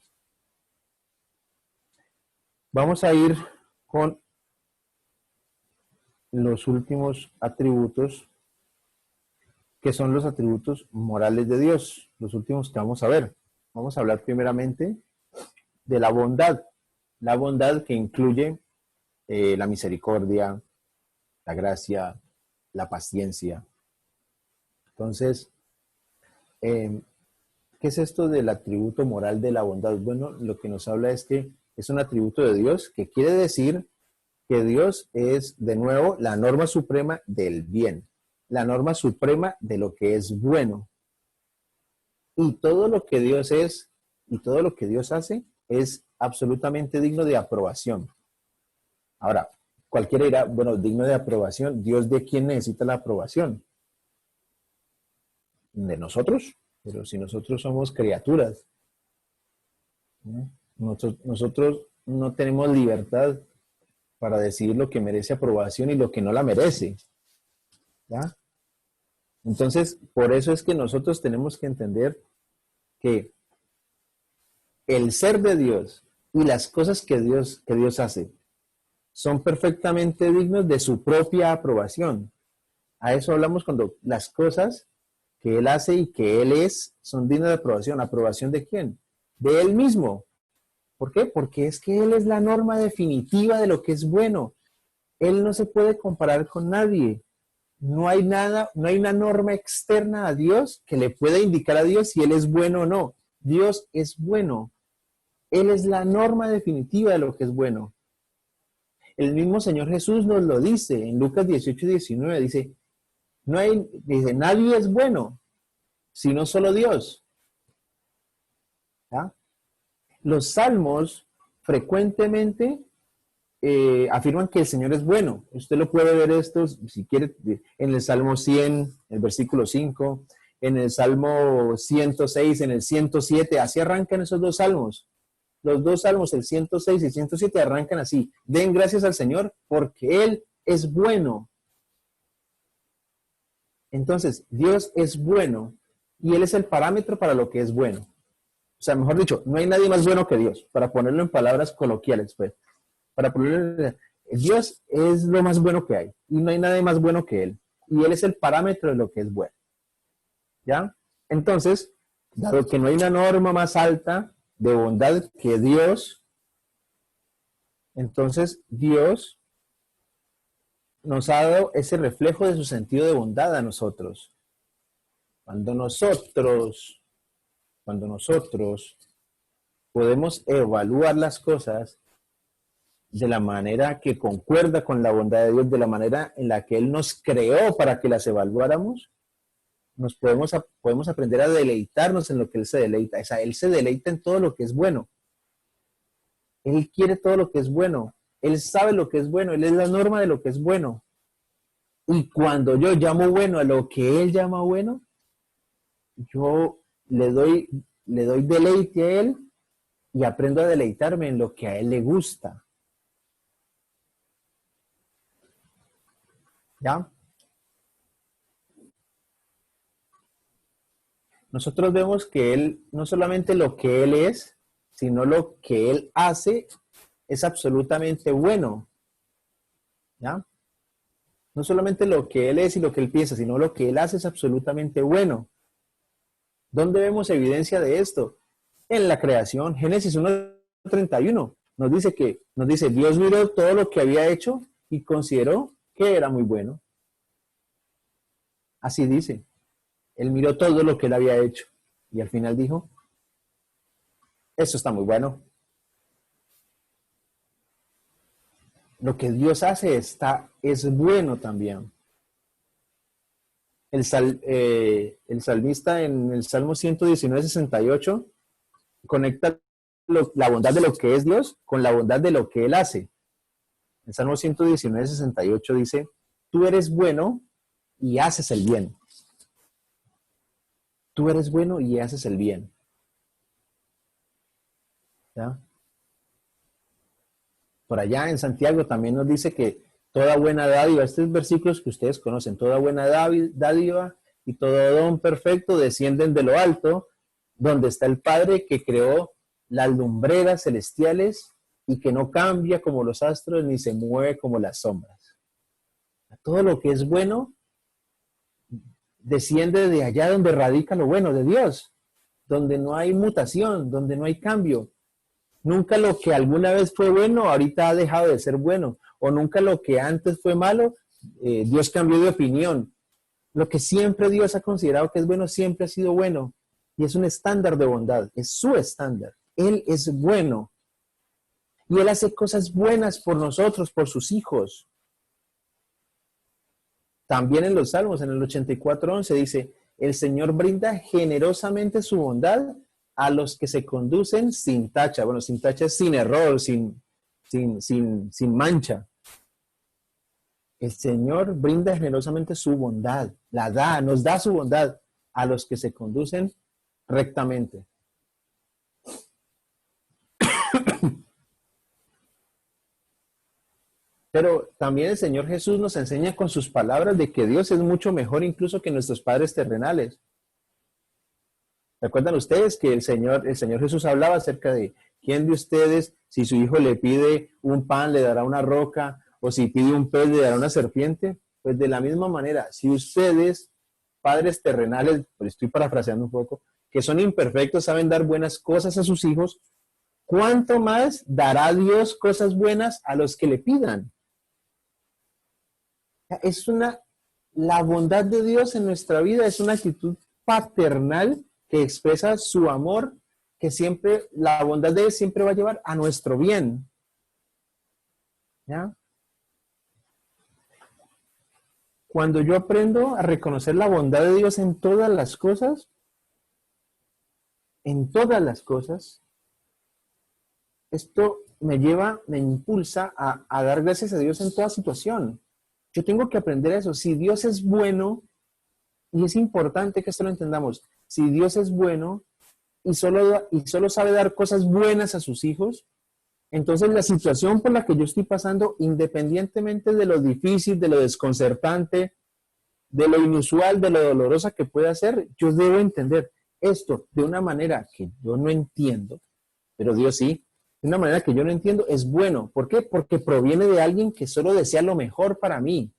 Vamos a ir con los últimos atributos, que son los atributos morales de Dios, los últimos que vamos a ver. Vamos a hablar primeramente de la bondad que incluye la misericordia, la gracia, la paciencia. Entonces, ¿qué es esto del atributo moral de la bondad? Bueno, lo que nos habla es que es un atributo de Dios, que quiere decir que Dios es, de nuevo, la norma suprema del bien, la norma suprema de lo que es bueno. Y todo lo que Dios es y todo lo que Dios hace es absolutamente digno de aprobación. Ahora, cualquiera dirá, bueno, digno de aprobación, ¿Dios de quién necesita la aprobación? De nosotros, pero si nosotros somos criaturas, ¿no? Nosotros no tenemos libertad para decidir lo que merece aprobación y lo que no la merece. ¿Ya? Entonces, por eso es que nosotros tenemos que entender que el ser de Dios y las cosas que Dios hace son perfectamente dignos de su propia aprobación. A eso hablamos cuando las cosas que Él hace y que Él es son dignas de aprobación. ¿Aprobación de quién? De Él mismo. ¿Por qué? Porque es que Él es la norma definitiva de lo que es bueno. Él no se puede comparar con nadie. No hay nada, no hay una norma externa a Dios que le pueda indicar a Dios si Él es bueno o no. Dios es bueno. Él es la norma definitiva de lo que es bueno. El mismo Señor Jesús nos lo dice en Lucas 18:19, dice, nadie es bueno, sino solo Dios. ¿Ya? Los salmos frecuentemente afirman que el Señor es bueno. Usted lo puede ver esto, si quiere, en el Salmo 100, el versículo 5, en el Salmo 106, en el 107, así arrancan esos dos salmos. Los dos salmos, el 106 y el 107, arrancan así. Den gracias al Señor porque Él es bueno. Entonces, Dios es bueno y Él es el parámetro para lo que es bueno. O sea, mejor dicho, no hay nadie más bueno que Dios, para ponerlo en palabras coloquiales, pues. Dios es lo más bueno que hay y no hay nadie más bueno que Él. Y Él es el parámetro de lo que es bueno. ¿Ya? Entonces, dado que no hay una norma más alta de bondad que Dios, entonces Dios nos ha dado ese reflejo de su sentido de bondad a nosotros. Cuando nosotros podemos evaluar las cosas de la manera que concuerda con la bondad de Dios, de la manera en la que Él nos creó para que las evaluáramos, podemos aprender a deleitarnos en lo que Él se deleita. O sea, Él se deleita en todo lo que es bueno. Él quiere todo lo que es bueno. Él sabe lo que es bueno. Él es la norma de lo que es bueno. Y cuando yo llamo bueno a lo que Él llama bueno, yo le doy deleite a Él y aprendo a deleitarme en lo que a Él le gusta. ¿Ya? Nosotros vemos que Él, no solamente lo que Él es, sino lo que Él hace es absolutamente bueno. ¿Ya? No solamente lo que Él es y lo que Él piensa, sino lo que Él hace es absolutamente bueno. ¿Dónde vemos evidencia de esto? En la creación. Génesis 1:31 nos dice, Dios miró todo lo que había hecho y consideró que era muy bueno. Así dice. Él miró todo lo que Él había hecho y al final dijo, eso está muy bueno. Lo que Dios hace es bueno también. El salmista en el Salmo 119:68 conecta la bondad de lo que es Dios con la bondad de lo que Él hace. El Salmo 119:68 dice, tú eres bueno y haces el bien. Tú eres bueno y haces el bien. ¿Ya? Por allá en Santiago también nos dice que toda buena dádiva, estos versículos que ustedes conocen, toda buena dádiva y todo don perfecto descienden de lo alto, donde está el Padre que creó las lumbreras celestiales y que no cambia como los astros ni se mueve como las sombras. Todo lo que es bueno desciende de allá donde radica lo bueno de Dios, donde no hay mutación, donde no hay cambio. Nunca lo que alguna vez fue bueno, ahorita ha dejado de ser bueno. O nunca lo que antes fue malo, Dios cambió de opinión. Lo que siempre Dios ha considerado que es bueno, siempre ha sido bueno. Y es un estándar de bondad, es su estándar. Él es bueno. Y Él hace cosas buenas por nosotros, por sus hijos. También en los Salmos, en el 84:11 dice, el Señor brinda generosamente su bondad a los que se conducen sin tacha. Bueno, sin tacha es sin error, sin mancha. El Señor brinda generosamente su bondad, nos da su bondad a los que se conducen rectamente. Pero también el Señor Jesús nos enseña con sus palabras de que Dios es mucho mejor incluso que nuestros padres terrenales. ¿Recuerdan ustedes que el Señor Jesús hablaba acerca de quién de ustedes, si su hijo le pide un pan, le dará una roca, o si pide un pez, le dará una serpiente? Pues de la misma manera, si ustedes, padres terrenales, pues estoy parafraseando un poco, que son imperfectos, saben dar buenas cosas a sus hijos, ¿cuánto más dará Dios cosas buenas a los que le pidan? La bondad de Dios en nuestra vida es una actitud paternal que expresa su amor, que siempre, la bondad de Él siempre va a llevar a nuestro bien. ¿Ya? cuando yo aprendo a reconocer la bondad de Dios en todas las cosas, esto me lleva, me impulsa a dar gracias a Dios en toda situación. Yo tengo que aprender eso. Si Dios es bueno, y es importante que esto lo entendamos, si Dios es bueno y solo sabe dar cosas buenas a sus hijos, entonces la situación por la que yo estoy pasando, independientemente de lo difícil, de lo desconcertante, de lo inusual, de lo dolorosa que pueda ser, yo debo entender esto de una manera que yo no entiendo, pero Dios sí, de una manera que yo no entiendo, es bueno. ¿Por qué? Porque proviene de alguien que solo desea lo mejor para mí.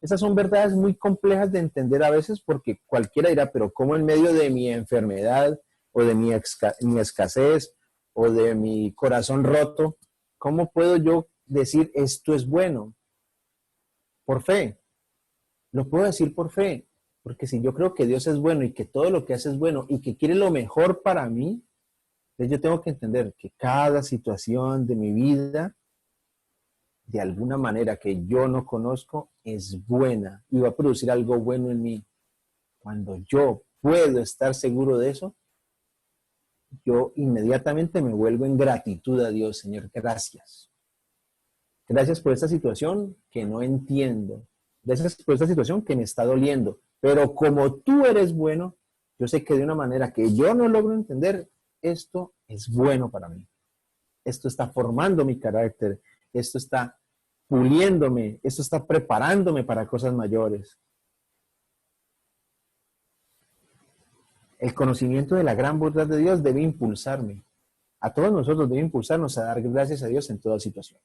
Esas son verdades muy complejas de entender a veces porque cualquiera dirá, pero ¿cómo en medio de mi enfermedad o de mi escasez o de mi corazón roto, cómo puedo yo decir esto es bueno? Por fe. Lo puedo decir por fe, porque si yo creo que Dios es bueno y que todo lo que hace es bueno y que quiere lo mejor para mí, entonces yo tengo que entender que cada situación de mi vida, de alguna manera que yo no conozco, es buena y va a producir algo bueno en mí. Cuando yo puedo estar seguro de eso, yo inmediatamente me vuelvo en gratitud a Dios. Señor, gracias. Gracias por esta situación que no entiendo. Gracias por esta situación que me está doliendo. Pero como tú eres bueno, yo sé que de una manera que yo no logro entender, esto es bueno para mí. Esto está formando mi carácter. Esto está puliéndome. Esto está preparándome para cosas mayores. El conocimiento de la gran bondad de Dios debe impulsarme. A todos nosotros debe impulsarnos a dar gracias a Dios en toda situación.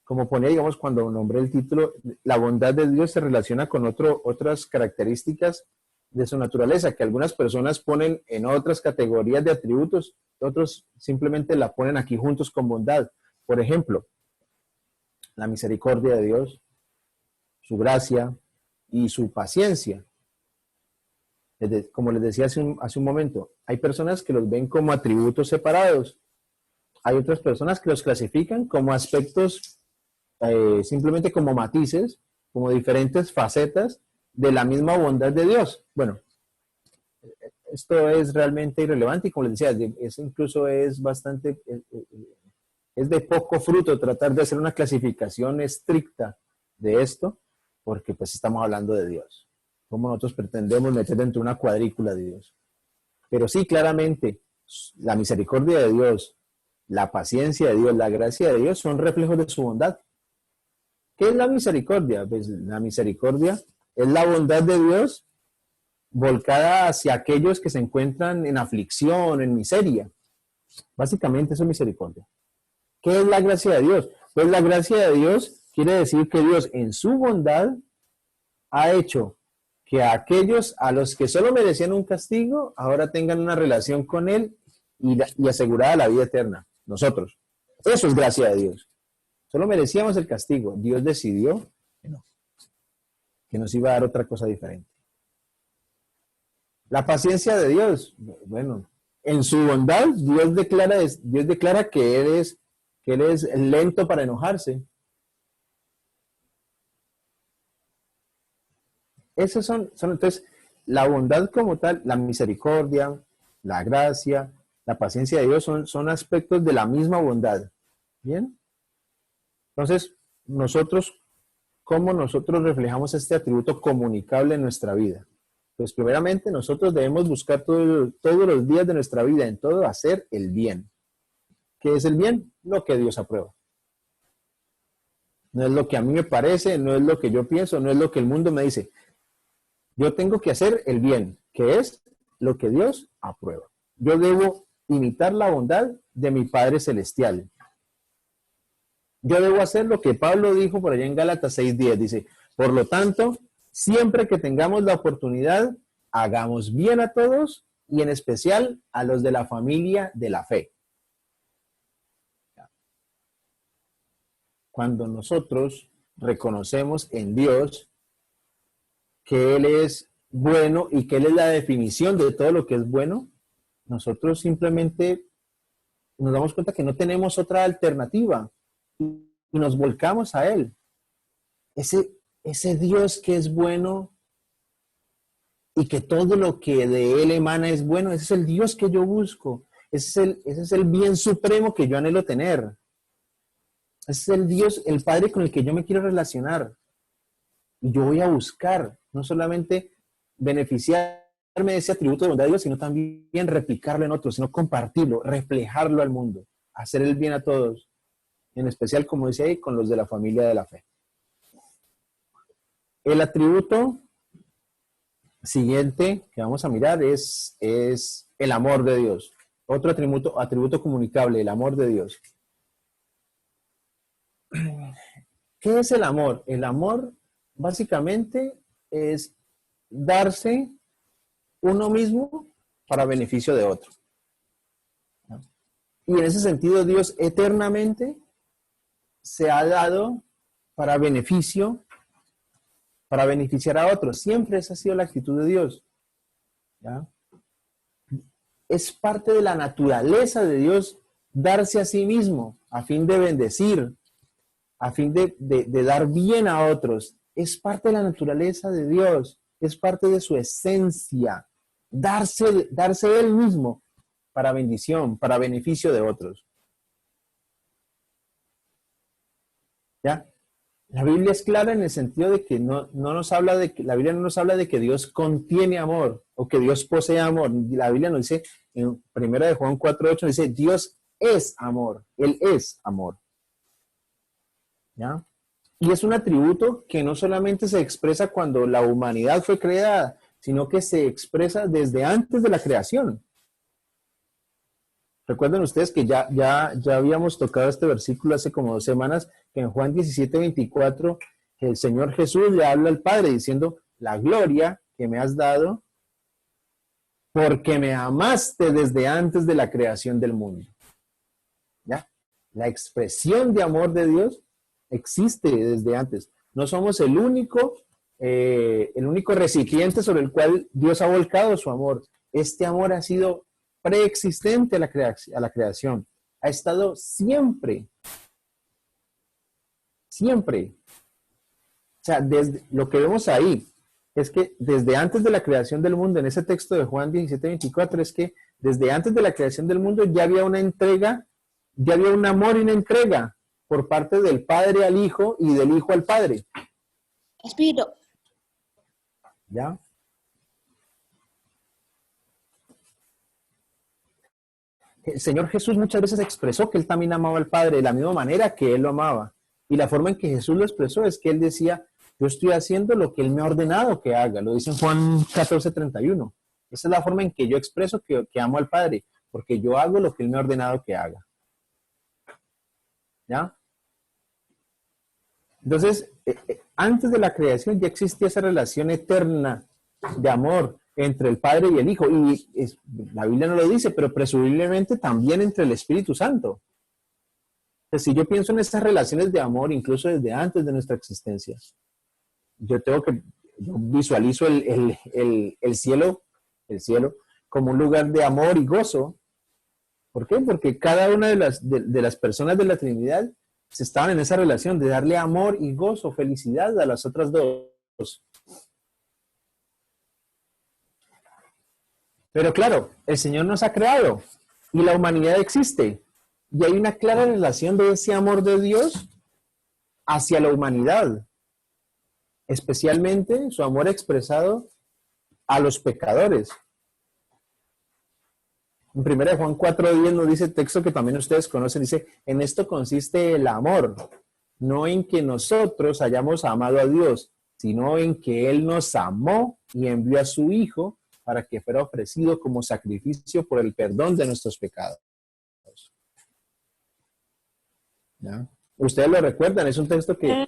Como ponía, digamos, cuando nombré el título, la bondad de Dios se relaciona con otras características de su naturaleza, que algunas personas ponen en otras categorías de atributos, otros simplemente la ponen aquí juntos con bondad. Por ejemplo, la misericordia de Dios, su gracia y su paciencia. Como les decía hace un momento, hay personas que los ven como atributos separados. Hay otras personas que los clasifican como aspectos, simplemente como matices, como diferentes facetas de la misma bondad de Dios. Bueno, esto es realmente irrelevante y como les decía, incluso es bastante, es de poco fruto tratar de hacer una clasificación estricta de esto, porque pues estamos hablando de Dios. Como nosotros pretendemos meter dentro de una cuadrícula de Dios. Pero sí, claramente, la misericordia de Dios, la paciencia de Dios, la gracia de Dios son reflejos de su bondad. ¿Qué es la misericordia? Pues la misericordia es la bondad de Dios volcada hacia aquellos que se encuentran en aflicción, en miseria. Básicamente eso es misericordia. ¿Qué es la gracia de Dios? Pues la gracia de Dios quiere decir que Dios en su bondad ha hecho que aquellos a los que solo merecían un castigo, ahora tengan una relación con Él y asegurada la vida eterna. Nosotros. Eso es gracia de Dios. Solo merecíamos el castigo. Dios decidió que no, que nos iba a dar otra cosa diferente. La paciencia de Dios, bueno, en su bondad, Dios declara que Él es lento para enojarse. Esos son entonces, la bondad como tal, la misericordia, la gracia, la paciencia de Dios son aspectos de la misma bondad. ¿Bien? Entonces, ¿cómo nosotros reflejamos este atributo comunicable en nuestra vida? Pues primeramente nosotros debemos buscar todos los días de nuestra vida, en todo, hacer el bien. ¿Qué es el bien? Lo que Dios aprueba. No es lo que a mí me parece, no es lo que yo pienso, no es lo que el mundo me dice. Yo tengo que hacer el bien, que es lo que Dios aprueba. Yo debo imitar la bondad de mi Padre Celestial. Yo debo hacer lo que Pablo dijo por allá en Gálatas 6:10. Dice, por lo tanto, siempre que tengamos la oportunidad, hagamos bien a todos y en especial a los de la familia de la fe. Cuando nosotros reconocemos en Dios que Él es bueno y que Él es la definición de todo lo que es bueno, nosotros simplemente y nos damos cuenta que no tenemos otra alternativa y nos volcamos a Él. Ese Dios que es bueno y que todo lo que de Él emana es bueno, ese es el Dios que yo busco. Ese es el bien supremo que yo anhelo tener. Ese es el Dios, el Padre con el que yo me quiero relacionar. Y yo voy a buscar, no solamente beneficiarme de ese atributo de bondad de Dios, sino también replicarlo en otros, sino compartirlo, reflejarlo al mundo, hacer el bien a todos. En especial, como dice ahí, con los de la familia de la fe. El atributo siguiente que vamos a mirar es el amor de Dios. Otro atributo comunicable, el amor de Dios. ¿Qué es el amor? El amor básicamente es darse uno mismo para beneficio de otro. Y en ese sentido Dios eternamente se ha dado para beneficiar a otros. Siempre esa ha sido la actitud de Dios. ¿Ya? Es parte de la naturaleza de Dios darse a sí mismo a fin de bendecir, a fin de dar bien a otros. Es parte de la naturaleza de Dios, es parte de su esencia, darse Él mismo para bendición, para beneficio de otros. ¿Ya? La Biblia es clara en el sentido de que la Biblia no nos habla de que Dios contiene amor o que Dios posee amor. La Biblia nos dice, en 1 de Juan 4:8, dice, Dios es amor, Él es amor. ¿Ya? Y es un atributo que no solamente se expresa cuando la humanidad fue creada, sino que se expresa desde antes de la creación. Recuerden ustedes que ya habíamos tocado este versículo hace como 2 semanas, que en Juan 17:24 el Señor Jesús le habla al Padre diciendo, la gloria que me has dado porque me amaste desde antes de la creación del mundo. ¿Ya? La expresión de amor de Dios existe desde antes. No somos el único recipiente sobre el cual Dios ha volcado su amor. Este amor ha sido preexistente a la creación. Ha estado siempre. Siempre. O sea, desde lo que vemos ahí es que desde antes de la creación del mundo, en ese texto de Juan 17:24, es que desde antes de la creación del mundo ya había una entrega, ya había un amor y una entrega por parte del Padre al Hijo y del Hijo al Padre. Espíritu. ¿Ya? El Señor Jesús muchas veces expresó que Él también amaba al Padre de la misma manera que Él lo amaba. Y la forma en que Jesús lo expresó es que Él decía, yo estoy haciendo lo que Él me ha ordenado que haga. Lo dice en Juan 14:31. Esa es la forma en que yo expreso que amo al Padre, porque yo hago lo que Él me ha ordenado que haga. ¿Ya? Entonces, antes de la creación ya existía esa relación eterna de amor entre el Padre y el Hijo. Y la Biblia no lo dice, pero presumiblemente también entre el Espíritu Santo. Entonces, si yo pienso en estas relaciones de amor, incluso desde antes de nuestra existencia, yo visualizo el cielo como un lugar de amor y gozo. ¿Por qué? Porque cada una de las personas de la Trinidad estaban en esa relación de darle amor y gozo, felicidad a las otras dos. Pero claro, el Señor nos ha creado y la humanidad existe. Y hay una clara relación de ese amor de Dios hacia la humanidad. Especialmente su amor expresado a los pecadores. En 1 Juan 4:10 nos dice el texto que también ustedes conocen, dice, en esto consiste el amor, no en que nosotros hayamos amado a Dios, sino en que Él nos amó y envió a su Hijo para que fuera ofrecido como sacrificio por el perdón de nuestros pecados. ¿Ya? Ustedes lo recuerdan, es un texto que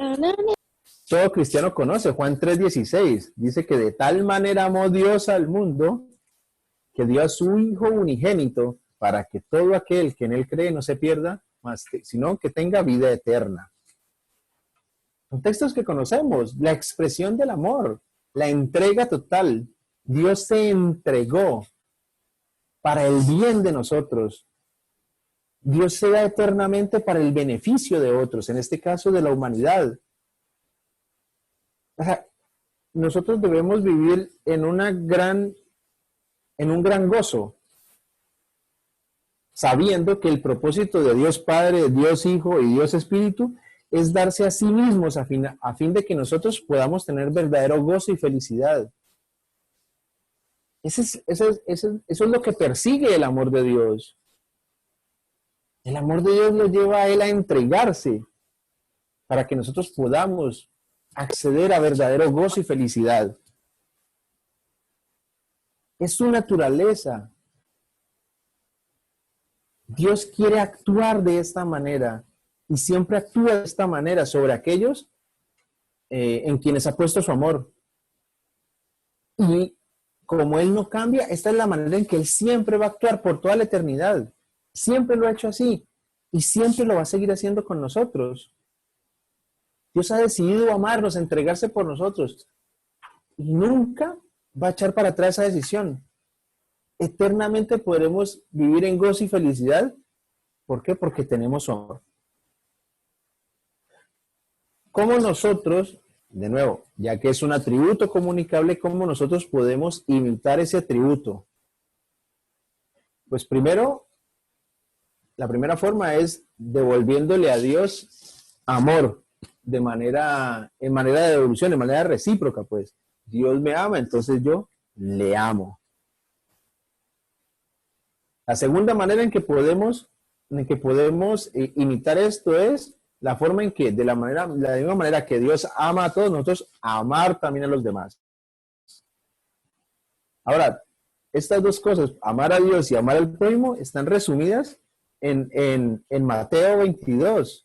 todo cristiano conoce, Juan 3:16, dice que de tal manera amó Dios al mundo que dio a su Hijo unigénito para que todo aquel que en Él cree no se pierda, sino que tenga vida eterna. Son textos que conocemos, la expresión del amor, la entrega total. Dios se entregó para el bien de nosotros. Dios se da eternamente para el beneficio de otros, en este caso de la humanidad. O sea, nosotros debemos vivir en un gran gozo, sabiendo que el propósito de Dios Padre, Dios Hijo y Dios Espíritu es darse a sí mismos a fin de que nosotros podamos tener verdadero gozo y felicidad. Eso es lo que persigue el amor de Dios. El amor de Dios lo lleva a Él a entregarse para que nosotros podamos acceder a verdadero gozo y felicidad. Es su naturaleza. Dios quiere actuar de esta manera y siempre actúa de esta manera sobre aquellos en quienes ha puesto su amor. Y como Él no cambia, esta es la manera en que Él siempre va a actuar por toda la eternidad. Siempre lo ha hecho así y siempre lo va a seguir haciendo con nosotros. Dios ha decidido amarnos, entregarse por nosotros y nunca va a echar para atrás esa decisión. Eternamente podremos vivir en gozo y felicidad. ¿Por qué? Porque tenemos su amor. ¿Cómo nosotros, de nuevo, ya que es un atributo comunicable, cómo nosotros podemos imitar ese atributo? Pues primero, la primera forma es devolviéndole a Dios amor en manera de devolución, de manera recíproca, pues. Dios me ama, entonces yo le amo. La segunda manera en que podemos imitar esto es la forma en que, la misma manera que Dios ama a todos nosotros, amar también a los demás. Ahora, estas dos cosas, amar a Dios y amar al prójimo, están resumidas en Mateo 22.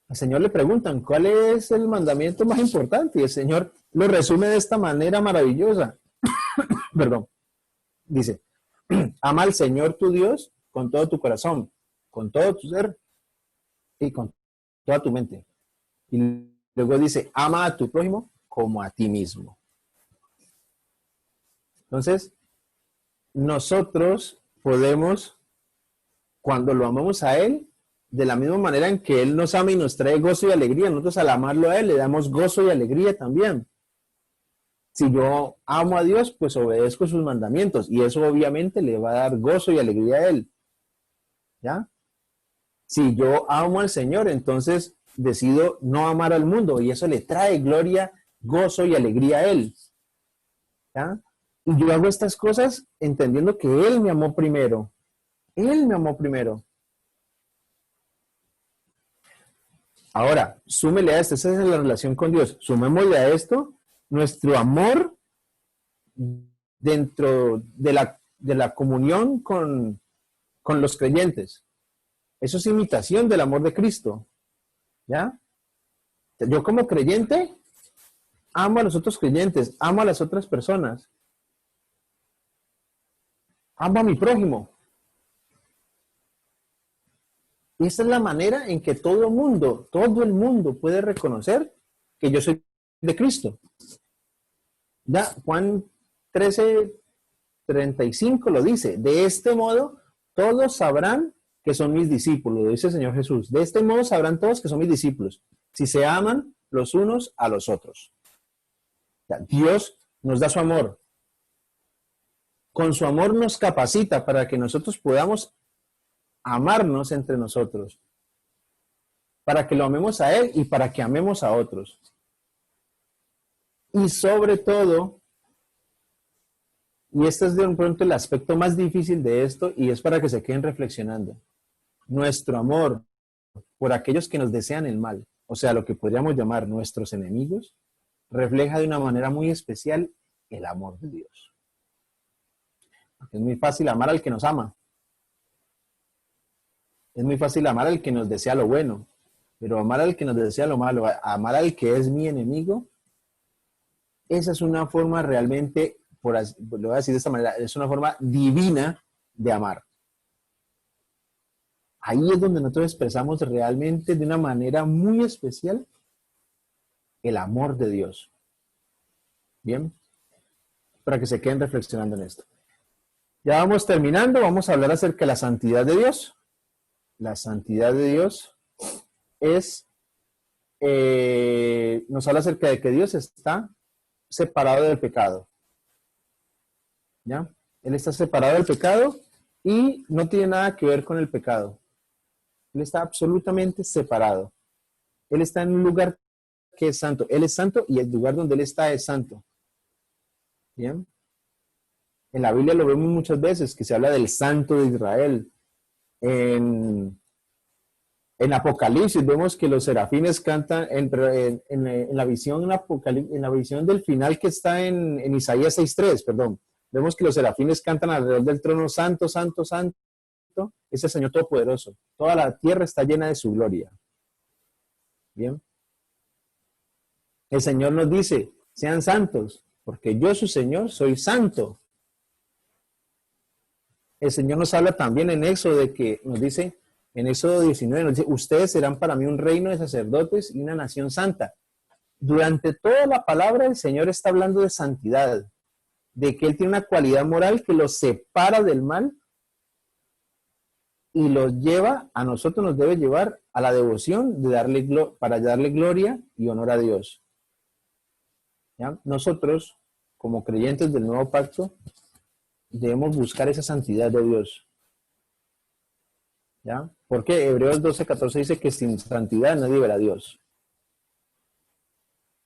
Al Señor le preguntan, ¿cuál es el mandamiento más importante? Y el Señor lo resume de esta manera maravillosa. Perdón. Dice, ama al Señor tu Dios con todo tu corazón, con todo tu ser y con toda tu mente. Y luego dice, ama a tu prójimo como a ti mismo. Entonces, nosotros podemos, cuando lo amamos a Él, de la misma manera en que Él nos ama y nos trae gozo y alegría, nosotros al amarlo a Él le damos gozo y alegría también. Si yo amo a Dios, pues obedezco sus mandamientos y eso obviamente le va a dar gozo y alegría a Él. ¿Ya? Si yo amo al Señor, entonces decido no amar al mundo y eso le trae gloria, gozo y alegría a Él. ¿Ya? Y yo hago estas cosas entendiendo que Él me amó primero. Él me amó primero. Ahora, súmele a esto, esa es la relación con Dios. Sumémosle a esto nuestro amor dentro de la comunión con los creyentes. Eso es imitación del amor de Cristo. ¿Ya? Yo como creyente amo a los otros creyentes, amo a las otras personas. Amo a mi prójimo. Y esa es la manera en que todo el mundo puede reconocer que yo soy de Cristo. Ya, Juan 13:35 lo dice. De este modo, todos sabrán que son mis discípulos, lo dice el Señor Jesús. De este modo sabrán todos que son mis discípulos, si se aman los unos a los otros. Ya, Dios nos da su amor. Con su amor nos capacita para que nosotros podamos amarnos entre nosotros, para que lo amemos a Él y para que amemos a otros. Y sobre todo, y este es de pronto el aspecto más difícil de esto, y es para que se queden reflexionando, nuestro amor por aquellos que nos desean el mal, o sea, lo que podríamos llamar nuestros enemigos, refleja de una manera muy especial el amor de Dios. Porque es muy fácil amar al que nos ama. Es muy fácil amar al que nos desea lo bueno, pero amar al que nos desea lo malo, amar al que es mi enemigo, esa es una forma realmente, lo voy a decir de esta manera, es una forma divina de amar. Ahí es donde nosotros expresamos realmente de una manera muy especial el amor de Dios. Bien, para que se queden reflexionando en esto. Ya vamos terminando, vamos a hablar acerca de la santidad de Dios. La santidad de Dios es, nos habla acerca de que Dios está separado del pecado. ¿Ya? Él está separado del pecado y no tiene nada que ver con el pecado. Él está absolutamente separado. Él está en un lugar que es santo. Él es santo y el lugar donde Él está es santo. ¿Bien? En la Biblia lo vemos muchas veces, que se habla del Santo de Israel. En Apocalipsis vemos que los serafines cantan en la visión en la visión del final que está en Isaías 6:3, perdón. Vemos que los serafines cantan alrededor del trono, santo, santo, santo, es el Señor Todopoderoso. Toda la tierra está llena de su gloria. Bien. El Señor nos dice, sean santos, porque yo, su Señor, soy santo. El Señor nos habla también en Éxodo de que nos dice, en Éxodo 19, nos dice, ustedes serán para mí un reino de sacerdotes y una nación santa. Durante toda la palabra el Señor está hablando de santidad, de que Él tiene una cualidad moral que los separa del mal y los lleva, a nosotros nos debe llevar a la devoción de para darle gloria y honor a Dios. ¿Ya? Nosotros, como creyentes del nuevo pacto, debemos buscar esa santidad de Dios. ¿Ya? Porque Hebreos 12:14 dice que sin santidad nadie verá a Dios.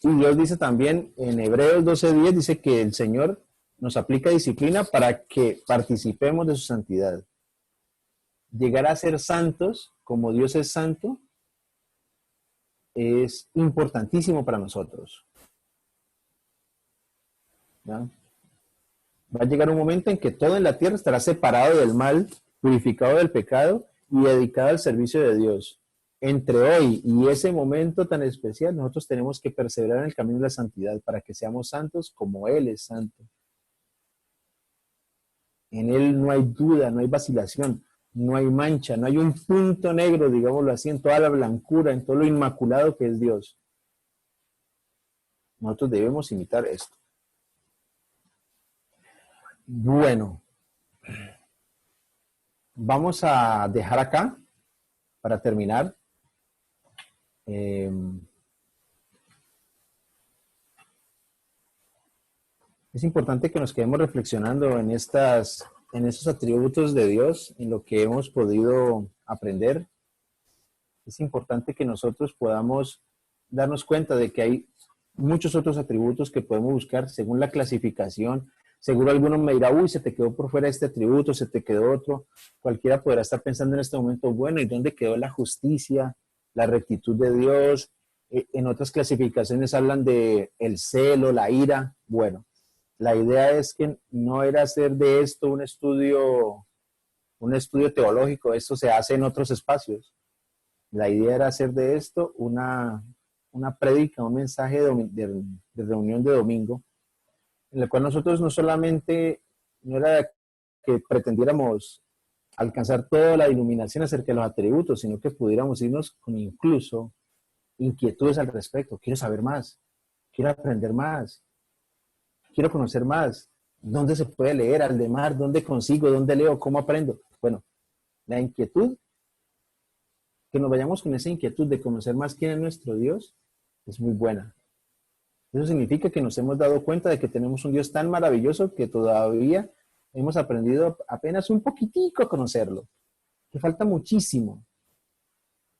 Y Dios dice también en Hebreos 12:10, dice que el Señor nos aplica disciplina para que participemos de su santidad. Llegar a ser santos, como Dios es santo, es importantísimo para nosotros. ¿Ya? Va a llegar un momento en que todo en la tierra estará separado del mal, purificado del pecado y dedicado al servicio de Dios. Entre hoy y ese momento tan especial, nosotros tenemos que perseverar en el camino de la santidad para que seamos santos como Él es santo. En Él no hay duda, no hay vacilación, no hay mancha, no hay un punto negro, digámoslo así, en toda la blancura, en todo lo inmaculado que es Dios. Nosotros debemos imitar esto. Bueno, vamos a dejar acá para terminar. Es importante que nos quedemos reflexionando en esos atributos de Dios, en lo que hemos podido aprender. Es importante que nosotros podamos darnos cuenta de que hay muchos otros atributos que podemos buscar según la clasificación. Seguro alguno me dirá, uy, se te quedó por fuera este atributo, se te quedó otro. Cualquiera podrá estar pensando en este momento, bueno, ¿y dónde quedó la justicia, la rectitud de Dios? En otras clasificaciones hablan de el celo, la ira. Bueno, la idea es que no era hacer de esto un estudio teológico, esto se hace en otros espacios. La idea era hacer de esto una prédica, un mensaje de reunión de domingo, en el cual nosotros no solamente, no era que pretendiéramos alcanzar toda la iluminación acerca de los atributos, sino que pudiéramos irnos con incluso inquietudes al respecto. Quiero saber más, quiero aprender más, quiero conocer más. ¿Dónde se puede leer? Aldemar, ¿dónde consigo? ¿Dónde leo? ¿Cómo aprendo? Bueno, la inquietud, que nos vayamos con esa inquietud de conocer más quién es nuestro Dios, es muy buena. Eso significa que nos hemos dado cuenta de que tenemos un Dios tan maravilloso que todavía hemos aprendido apenas un poquitico a conocerlo, que falta muchísimo,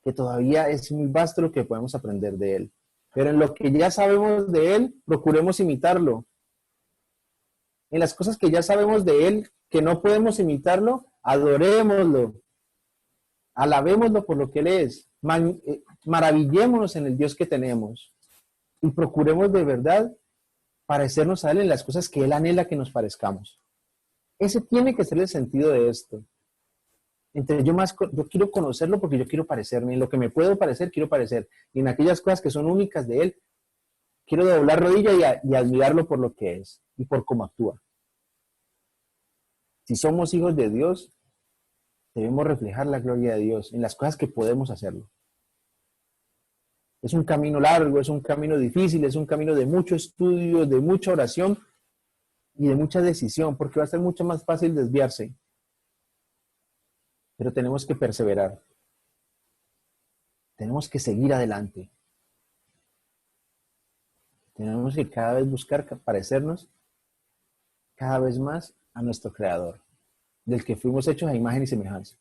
que todavía es muy vasto lo que podemos aprender de Él. Pero en lo que ya sabemos de Él, procuremos imitarlo. En las cosas que ya sabemos de Él, que no podemos imitarlo, adorémoslo, alabémoslo por lo que Él es, maravillémonos en el Dios que tenemos y procuremos de verdad parecernos a Él en las cosas que Él anhela que nos parezcamos. Ese tiene que ser el sentido de esto. Entonces yo quiero conocerlo porque yo quiero parecerme. En lo que me puedo parecer, quiero parecer. Y en aquellas cosas que son únicas de Él, quiero doblar rodilla y admirarlo por lo que es y por cómo actúa. Si somos hijos de Dios, debemos reflejar la gloria de Dios en las cosas que podemos hacerlo. Es un camino largo, es un camino difícil, es un camino de mucho estudio, de mucha oración, y de mucha decisión, porque va a ser mucho más fácil desviarse. Pero tenemos que perseverar. Tenemos que seguir adelante. Tenemos que cada vez buscar parecernos cada vez más a nuestro Creador, del que fuimos hechos a imagen y semejanza.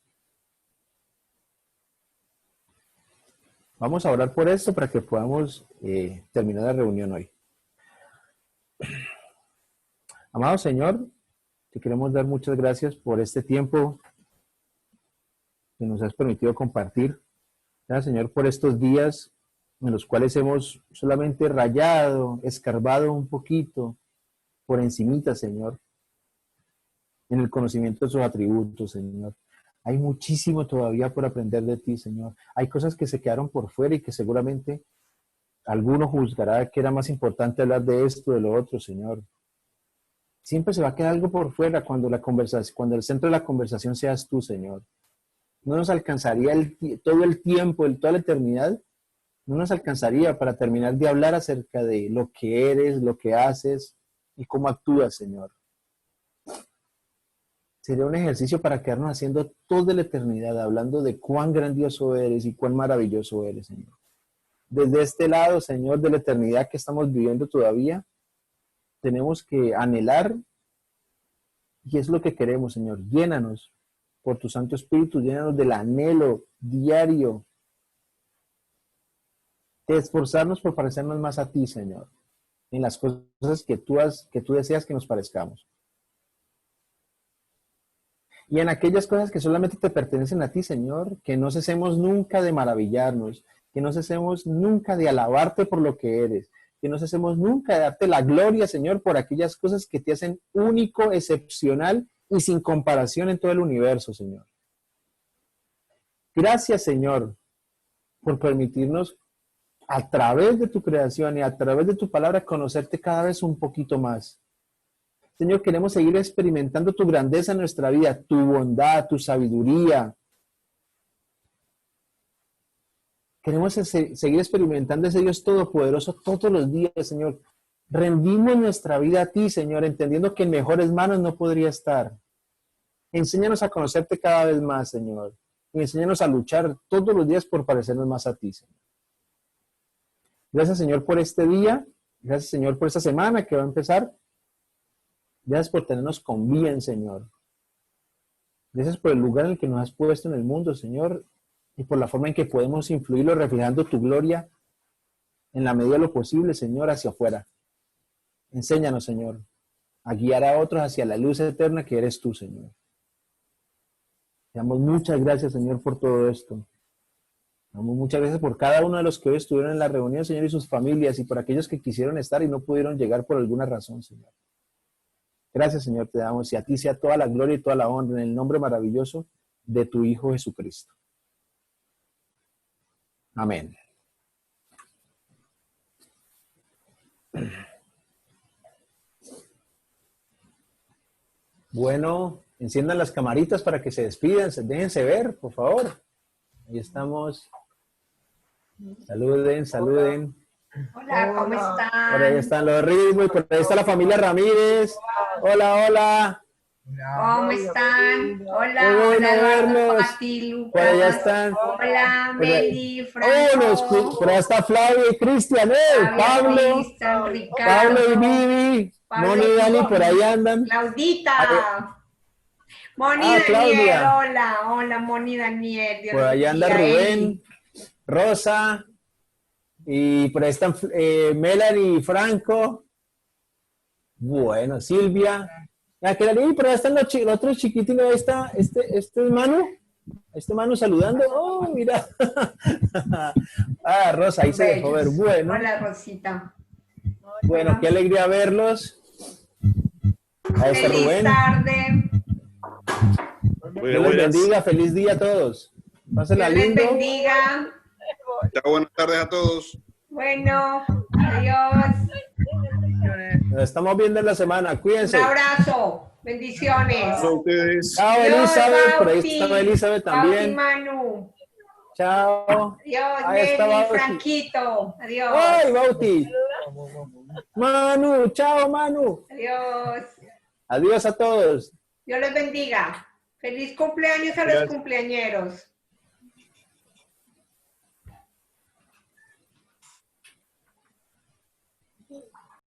Vamos a orar por esto para que podamos terminar la reunión hoy. Amado Señor, te queremos dar muchas gracias por este tiempo que nos has permitido compartir. Gracias, Señor, por estos días en los cuales hemos solamente rayado, escarbado un poquito por encimita, Señor, en el conocimiento de sus atributos, Señor. Hay muchísimo todavía por aprender de ti, Señor. Hay cosas que se quedaron por fuera y que seguramente alguno juzgará que era más importante hablar de esto, de lo otro, Señor. Siempre se va a quedar algo por fuera cuando cuando el centro de la conversación seas tú, Señor. No nos alcanzaría todo el tiempo, toda la eternidad, no nos alcanzaría para terminar de hablar acerca de lo que eres, lo que haces y cómo actúas, Señor. Sería un ejercicio para quedarnos haciendo toda la eternidad, hablando de cuán grandioso eres y cuán maravilloso eres, Señor. Desde este lado, Señor, de la eternidad que estamos viviendo todavía, tenemos que anhelar, y es lo que queremos, Señor. Llénanos por tu Santo Espíritu, llénanos del anhelo diario de esforzarnos por parecernos más a ti, Señor, en las cosas que tú deseas que nos parezcamos. Y en aquellas cosas que solamente te pertenecen a ti, Señor, que no cesemos nunca de maravillarnos, que no cesemos nunca de alabarte por lo que eres, que no cesemos nunca de darte la gloria, Señor, por aquellas cosas que te hacen único, excepcional y sin comparación en todo el universo, Señor. Gracias, Señor, por permitirnos a través de tu creación y a través de tu palabra conocerte cada vez un poquito más. Señor, queremos seguir experimentando tu grandeza en nuestra vida, tu bondad, tu sabiduría. Queremos seguir experimentando ese Dios todopoderoso todos los días, Señor. Rendimos nuestra vida a ti, Señor, entendiendo que en mejores manos no podría estar. Enséñanos a conocerte cada vez más, Señor. Y enséñanos a luchar todos los días por parecernos más a ti, Señor. Gracias, Señor, por este día. Gracias, Señor, por esta semana que va a empezar. Gracias por tenernos con bien, Señor. Gracias por el lugar en el que nos has puesto en el mundo, Señor, y por la forma en que podemos influirlo reflejando tu gloria en la medida de lo posible, Señor, hacia afuera. Enséñanos, Señor, a guiar a otros hacia la luz eterna que eres tú, Señor. Te damos muchas gracias, Señor, por todo esto. Te damos muchas gracias por cada uno de los que hoy estuvieron en la reunión, Señor, y sus familias, y por aquellos que quisieron estar y no pudieron llegar por alguna razón, Señor. Gracias, Señor, te damos, y a ti sea toda la gloria y toda la honra en el nombre maravilloso de tu Hijo Jesucristo. Amén. Bueno, enciendan las camaritas para que se despidan, déjense ver, por favor. Ahí estamos. Saluden, saluden. Hola, ¿cómo están? Por ahí están los ritmos, por ahí está la familia Ramírez. Hola, hola. ¿Cómo están? Hola, Qué bueno hola, verlos. Pati, Lucas. Por allá están. Hola, Meli, Oh, por allá está Flavio y Cristian, Pablo, Cristian, Ricardo, Pablo y Vivi, Moni y Dani, por ahí andan. Claudita. Moni Daniel, Claudia. hola, hola, Moni Daniel. Por ahí anda Rubén, Rosa, y por ahí están Melanie y Franco. Bueno, Silvia. Y por ahí están los otros chiquititos. Ahí está este Manu. Este Manu saludando. Oh, mira. Ah, Rosa, ahí se dejó ver. Bueno. Hola, Rosita. Bueno, qué alegría verlos. Ahí está Feliz Rubén. tarde. Dios les bendiga. Feliz día a todos. Pásenla lindo. Dios les bendiga. Chao, buenas tardes a todos. Bueno, adiós. Nos estamos viendo en la semana. Cuídense. Un abrazo. Bendiciones. A ustedes. Chao, Elizabeth. Por ahí está Elizabeth también. Bauti, Manu. Chao. Adiós, Ahí está Nelly, Bauti. Franquito. Adiós. ¡Ay, Bauti! Manu, chao, Manu. Adiós. Adiós a todos. Dios les bendiga. Feliz cumpleaños a los Gracias. cumpleañeros.